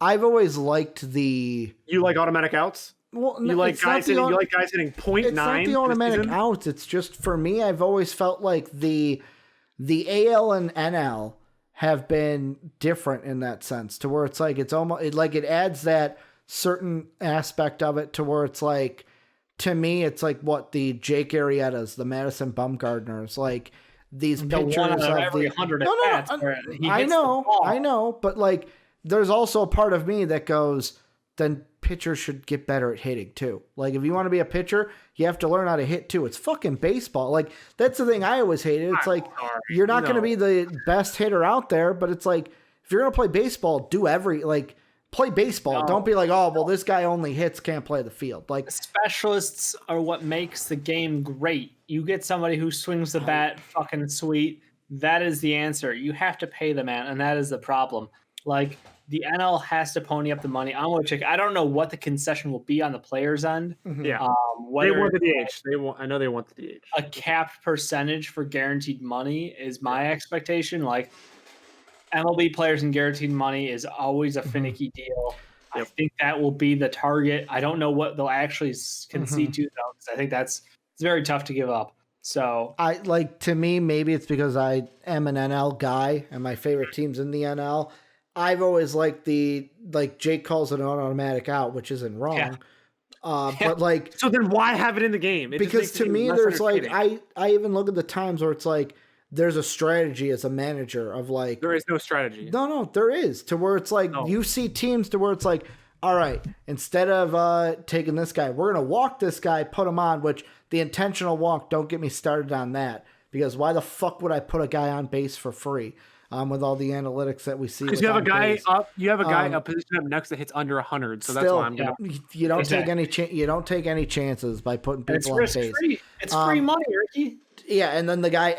I've always liked the. You like automatic outs? Well, you like guys hitting. You like guys hitting .9. It's not the automatic outs. It's just for me. I've always felt like the AL and NL have been different in that sense, to where it's like it's almost it adds that certain aspect of it to where it's like, to me, it's like what the Jake Arrietas, the Madison Bumgarners, like these pitchers of every 100 at-bats. I know, but like there's also a part of me that goes, then pitchers should get better at hitting too. Like if you want to be a pitcher, you have to learn how to hit too. It's fucking baseball. Like that's the thing I always hated. It's like you're not going to be the best hitter out there, but it's like if you're going to play baseball, play baseball. Don't be like, oh, well, this guy only hits, can't play the field. Like specialists are what makes the game great. You get somebody who swings the bat fucking sweet. That is the answer. You have to pay the man, and that is the problem. Like the NL has to pony up the money. I'm going to check. I don't know what the concession will be on the players' end. Yeah, they want the DH. I know they want the DH. A capped percentage for guaranteed money is my expectation. Like MLB players and guaranteed money is always a finicky deal. Yep. I think that will be the target. I don't know what they'll actually concede to though, because I think it's very tough to give up. So to me, maybe it's because I am an NL guy and my favorite team's in the NL. I've always liked Jake calls it an automatic out, which isn't wrong. Yeah. But like, so then why have it in the game? Because to me, there's like, I even look at the times where it's like, there's a strategy as a manager of like, there is no strategy. No, there is, to where it's like, you see teams to where it's like, all right, instead of taking this guy, we're going to walk this guy, put him on, which the intentional walk, don't get me started on that, because why the fuck would I put a guy on base for free? With all the analytics that we see, because you have a guy up, a position up next that hits under 100. So that's why I'm gonna. You don't take any you don't take any chances by putting people on base. It's free money, Ricky. Yeah, and then the guy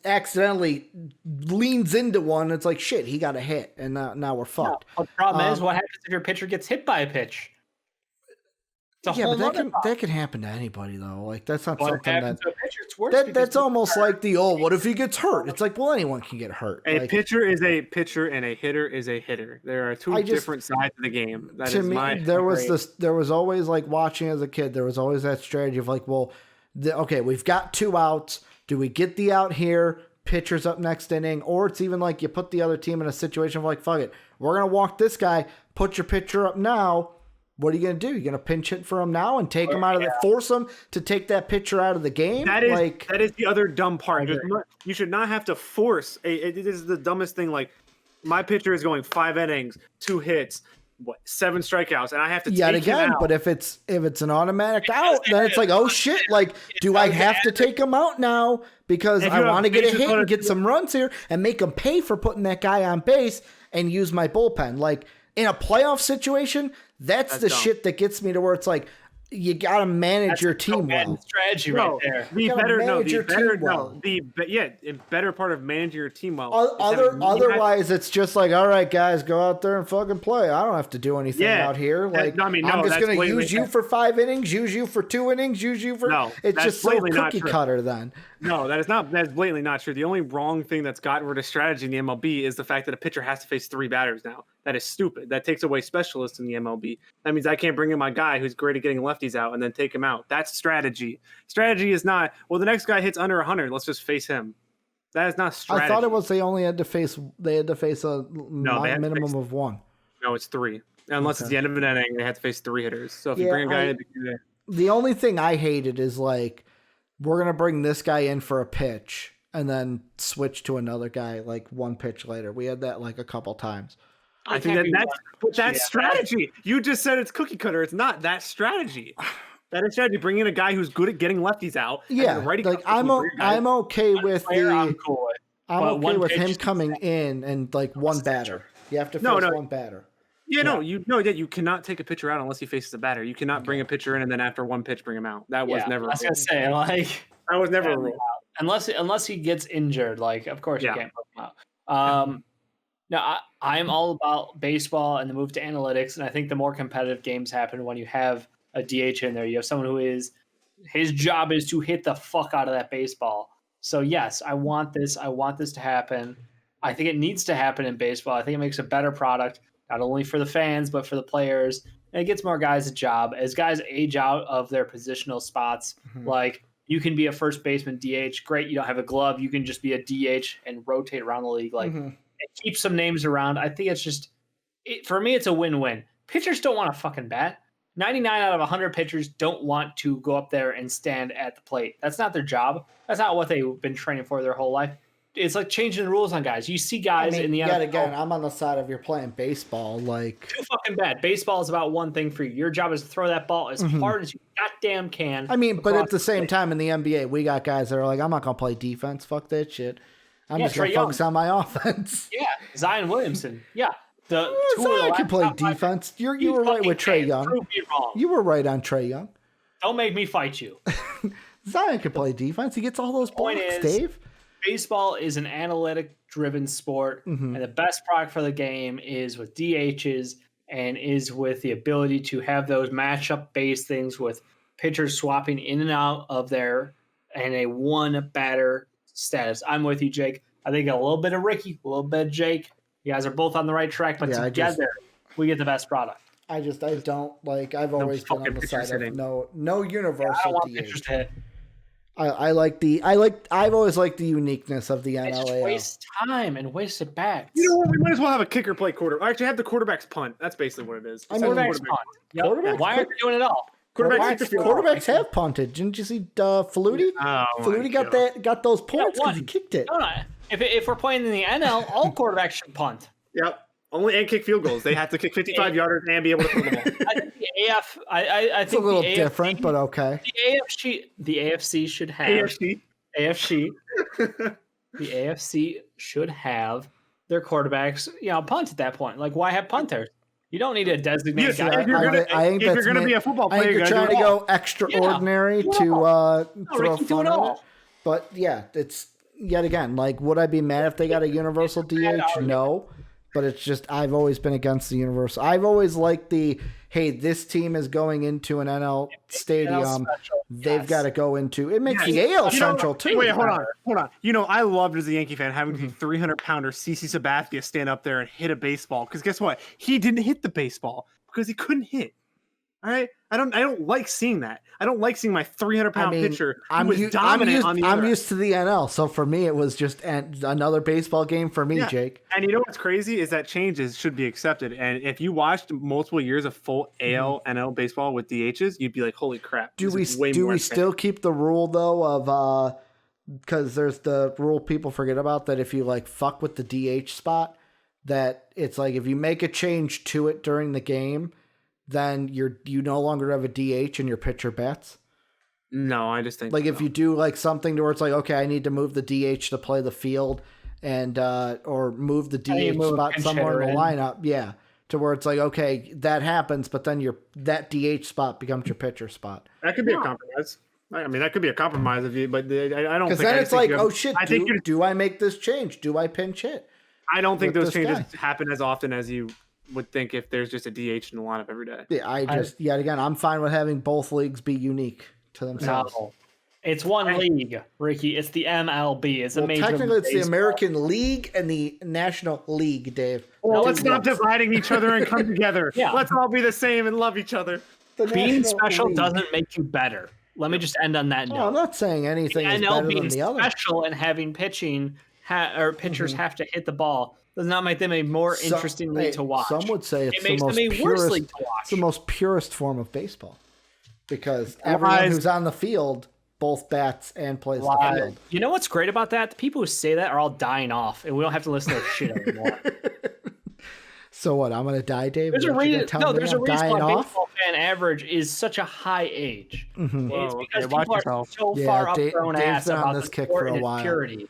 accidentally leans into one. It's like shit. He got a hit, and now we're fucked. The problem is, what happens if your pitcher gets hit by a pitch? Yeah, but that can happen to anybody though. Like that's not something that's almost like what if he gets hurt? It's like, well, anyone can get hurt. A pitcher is a pitcher and a hitter is a hitter. There are two different sides of the game. That is my there was always like watching as a kid. There was always that strategy of like, well, okay, we've got 2 outs. Do we get the out here? Pitcher's up next inning, or it's even like you put the other team in a situation of like, fuck it, we're gonna walk this guy. Put your pitcher up now. What are you going to do? You're going to pinch hit for him now and take him out of force him to take that pitcher out of the game? That is the other dumb part. You should not have to force. It is the dumbest thing. Like, my pitcher is going 5 innings, 2 hits, 7 strikeouts, and I have to take him out. But if it's an automatic out, then it's like, oh shit, like, do I have to take him out now because I want to get a hit and get some runs here and make him pay for putting that guy on base and use my bullpen? Like, in a playoff situation, that's the dumb shit that gets me to where it's like, you got to manage your team well. Strategy right there. The better part of managing your team well. Otherwise, it's just like, all right, guys, go out there and fucking play. I don't have to do anything out here. Like, I'm just going to use you for 5 innings, use you for 2 innings, use you for. No, it's just so cookie cutter then. No, that's blatantly not true. The only wrong thing that's gotten rid of strategy in the MLB is the fact that a pitcher has to face 3 batters now. That is stupid. That takes away specialists in the MLB. That means I can't bring in my guy who's great at getting lefties out and then take him out. That's strategy. Strategy is not, well, the next guy hits under 100. Let's just face him. That is not strategy. I thought it was they had to face a minimum of 1. No, it's 3. Unless it's the end of an inning, they have to face 3 hitters. So if you bring a guy in, the only thing I hated is like, we're going to bring this guy in for a pitch and then switch to another guy like 1 pitch later. We had that like a couple times. I think that's strategy. You just said it's cookie cutter. It's not. That's strategy. That is strategy. Bring in a guy who's good at getting lefties out. Yeah, like I'm okay with him coming in and like 1 batter. You have to face 1 batter. Yeah, no, you know that you cannot take a pitcher out unless he faces a batter. You cannot bring a pitcher in and then after one pitch bring him out. That was never. I was gonna say like that was never a rule. Unless he gets injured, like of course you can't put him out. No, I'm all about baseball and the move to analytics, and I think the more competitive games happen when you have a DH in there. You have someone who his job is to hit the fuck out of that baseball. So yes, I want this. I want this to happen. I think it needs to happen in baseball. I think it makes a better product, not only for the fans, but for the players. And it gets more guys a job. As guys age out of their positional spots, like you can be a first baseman DH. Great, you don't have a glove. You can just be a DH and rotate around the league. Like it keeps some names around. I think it's just, for me, it's a win-win. Pitchers don't want to fucking bat. 99 out of 100 pitchers don't want to go up there and stand at the plate. That's not their job. That's not what they've been training for their whole life. It's like changing the rules on guys. You see guys in the NFL. Yet again, I'm on the side of you're playing baseball. Like too fucking bad. Baseball is about one thing for you. Your job is to throw that ball as hard as you goddamn can. I mean, but at the same time in the NBA, we got guys that are like, I'm not gonna play defense. Fuck that shit. I'm just gonna focus on my offense. Yeah, Zion Williamson. Yeah. Zion can play defense. You were right with Trae Young. Prove me wrong. You were right on Trae Young. Don't make me fight you. Zion can play defense. He gets all those blocks, Dave. Baseball is an analytic-driven sport, and the best product for the game is with DHs and is with the ability to have those matchup-based things with pitchers swapping in and out of there and a one-batter status. I'm with you, Jake. I think a little bit of Ricky, a little bit of Jake. You guys are both on the right track, but together we get the best product. I don't like. I've always been on the side of no universal DH. I've always liked the uniqueness of the NLAL. Just waste time and waste it back. You know what? We might as well have a kicker play quarter. Actually, have the quarterback's punt. That's basically what it is. Quarterback's punt. Yep. Why aren't they doing it all? Quarterbacks have punted. Didn't you see Flutie? Flutie got those points because he kicked it. No. If we're playing in the NL, all quarterbacks should punt. Yep. Only and kick field goals. They have to kick 55 yarders and be able to throw the ball. I think the I think it's a little different, but okay. The AFC should have AFC. The AFC should have their quarterbacks, punt at that point. Like, why have punters? You don't need a designated guy. If you're going to be a football player, you're trying to go extraordinary to throw fun at it. But yeah, it's yet again, like, would I be mad if they got a universal DH? No. But it's just, I've always been against the universal. I've always liked hey, this team is going into an NL stadium. They've got to go into, it makes the AL Central too. Wait, hold on. I loved as a Yankee fan having the 300-pounder CC Sabathia stand up there and hit a baseball. Because guess what? He didn't hit the baseball because he couldn't hit. All right? I don't like seeing that. I don't like seeing my 300-pound pitcher who was dominant on the other. I'm used to the NL, so for me it was just another baseball game for me, Jake. And you know what's crazy is that changes should be accepted. And if you watched multiple years of full AL, NL baseball with DHs, you'd be like, holy crap. Do we still keep the rule, though, of because there's the rule people forget about that if you like fuck with the DH spot, that it's like if you make a change to it during the game, then you no longer have a DH and your pitcher bats? No, I just think like if you do like something to where it's like, okay, I need to move the DH to play the field and or move the DH spot somewhere in the lineup, to where it's like, okay, that happens, but then that DH spot becomes your pitcher spot. That could be a compromise. I mean, that could be a compromise of you, but I don't think. Because then it's like, oh shit, do I make this change? Do I pinch hit? I don't think those changes happen as often as you would think if there's just a DH in the lineup every day. Yeah, yet again, I'm fine with having both leagues be unique to themselves. No. It's one league, Ricky. It's the MLB. It's a major. Technically, it's the American League and the National League, Dave. Well, let's stop dividing each other and come together. Let's all be the same and love each other. Being special doesn't make you better. Let me just end on that note. No, I'm not saying anything is better than the other. Special and having pitching or pitchers have to hit the ball does not make them a more interesting league to watch. Some would say it's the most purest league to watch. It's the most purest form of baseball because everyone who's on the field both bats and plays the field. You know what's great about that? The people who say that are all dying off, and we don't have to listen to their shit anymore. So what? I'm going to die, Dave? There's a reason why baseball fan average is such a high age. Mm-hmm. It's because people are so far up their own ass about this kick for a while. Purity.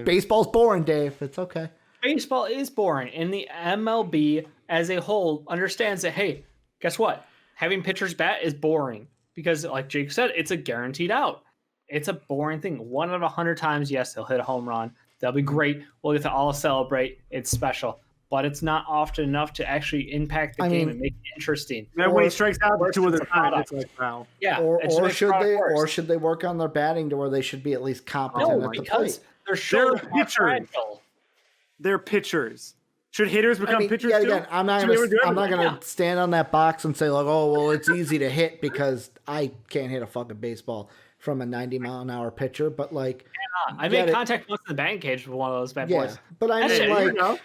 Baseball's boring, Dave. It's okay. baseball is boring, and the MLB as a whole understands that, hey, guess what? Having pitchers bat is boring because, like Jake said, it's a guaranteed out. It's a boring thing. 1 out of 100 times, yes, they'll hit a home run. They'll be great. We'll get to all celebrate. It's special. But it's not often enough to actually impact the game and make it interesting. And when he strikes out 2 other times, it's like, wow. Yeah. Or should they work on their batting to where they should be at least competent at the plate? They're pitchers. They're pitchers. Should hitters become pitchers too? Again, I'm not going to stand on that box and say, like, oh, well, it's easy to hit because I can't hit a fucking baseball from a 90-mile-an-hour pitcher. But, like... I made contact once in the batting cage with one of those bad boys. But I mean, like...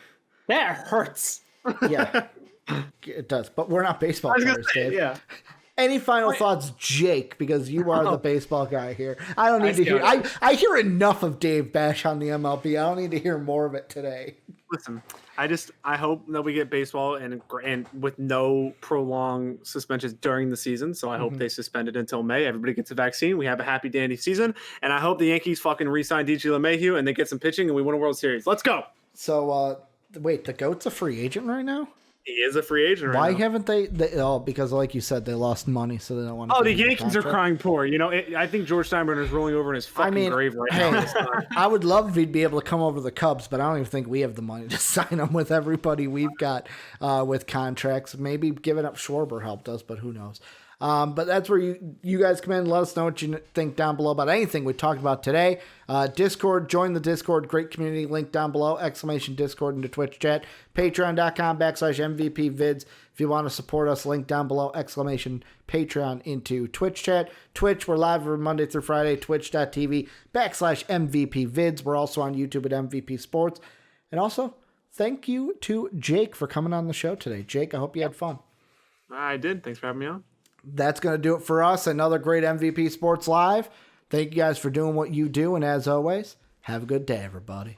That hurts. Yeah, it does. But we're not baseball players, Dave. Yeah. Any final thoughts, Jake? Because you are the baseball guy here. I don't need to hear. I hear enough of Dave bash on the MLB. I don't need to hear more of it today. Listen, I hope that we get baseball and with no prolonged suspensions during the season. So I hope they suspend it until May. Everybody gets a vaccine. We have a happy dandy season, and I hope the Yankees fucking re-sign DJ LeMahieu and they get some pitching and we win a World Series. Let's go. So. Wait, the GOAT's a free agent right now? He is a free agent right now. Why haven't they? Because like you said, they lost money, so they don't want to. Oh, the Yankees are crying poor. You know, I think George Steinbrenner is rolling over in his fucking grave right now. I would love if he'd be able to come over the Cubs, but I don't even think we have the money to sign him with everybody we've got with contracts. Maybe giving up Schwarber helped us, but who knows? But that's where you guys come in and let us know what you think down below about anything we talked about today. Discord, join the Discord, great community, link down below, !Discord into Twitch chat, patreon.com/MVP vids. If you want to support us, link down below, !Patreon into Twitch chat. Twitch, we're live every Monday through Friday, twitch.tv/MVP vids. We're also on YouTube at MVP Sports. And also, thank you to Jake for coming on the show today. Jake, I hope you had fun. I did. Thanks for having me on. That's going to do it for us. Another great MVP Sports Live. Thank you guys for doing what you do. And as always, have a good day, everybody.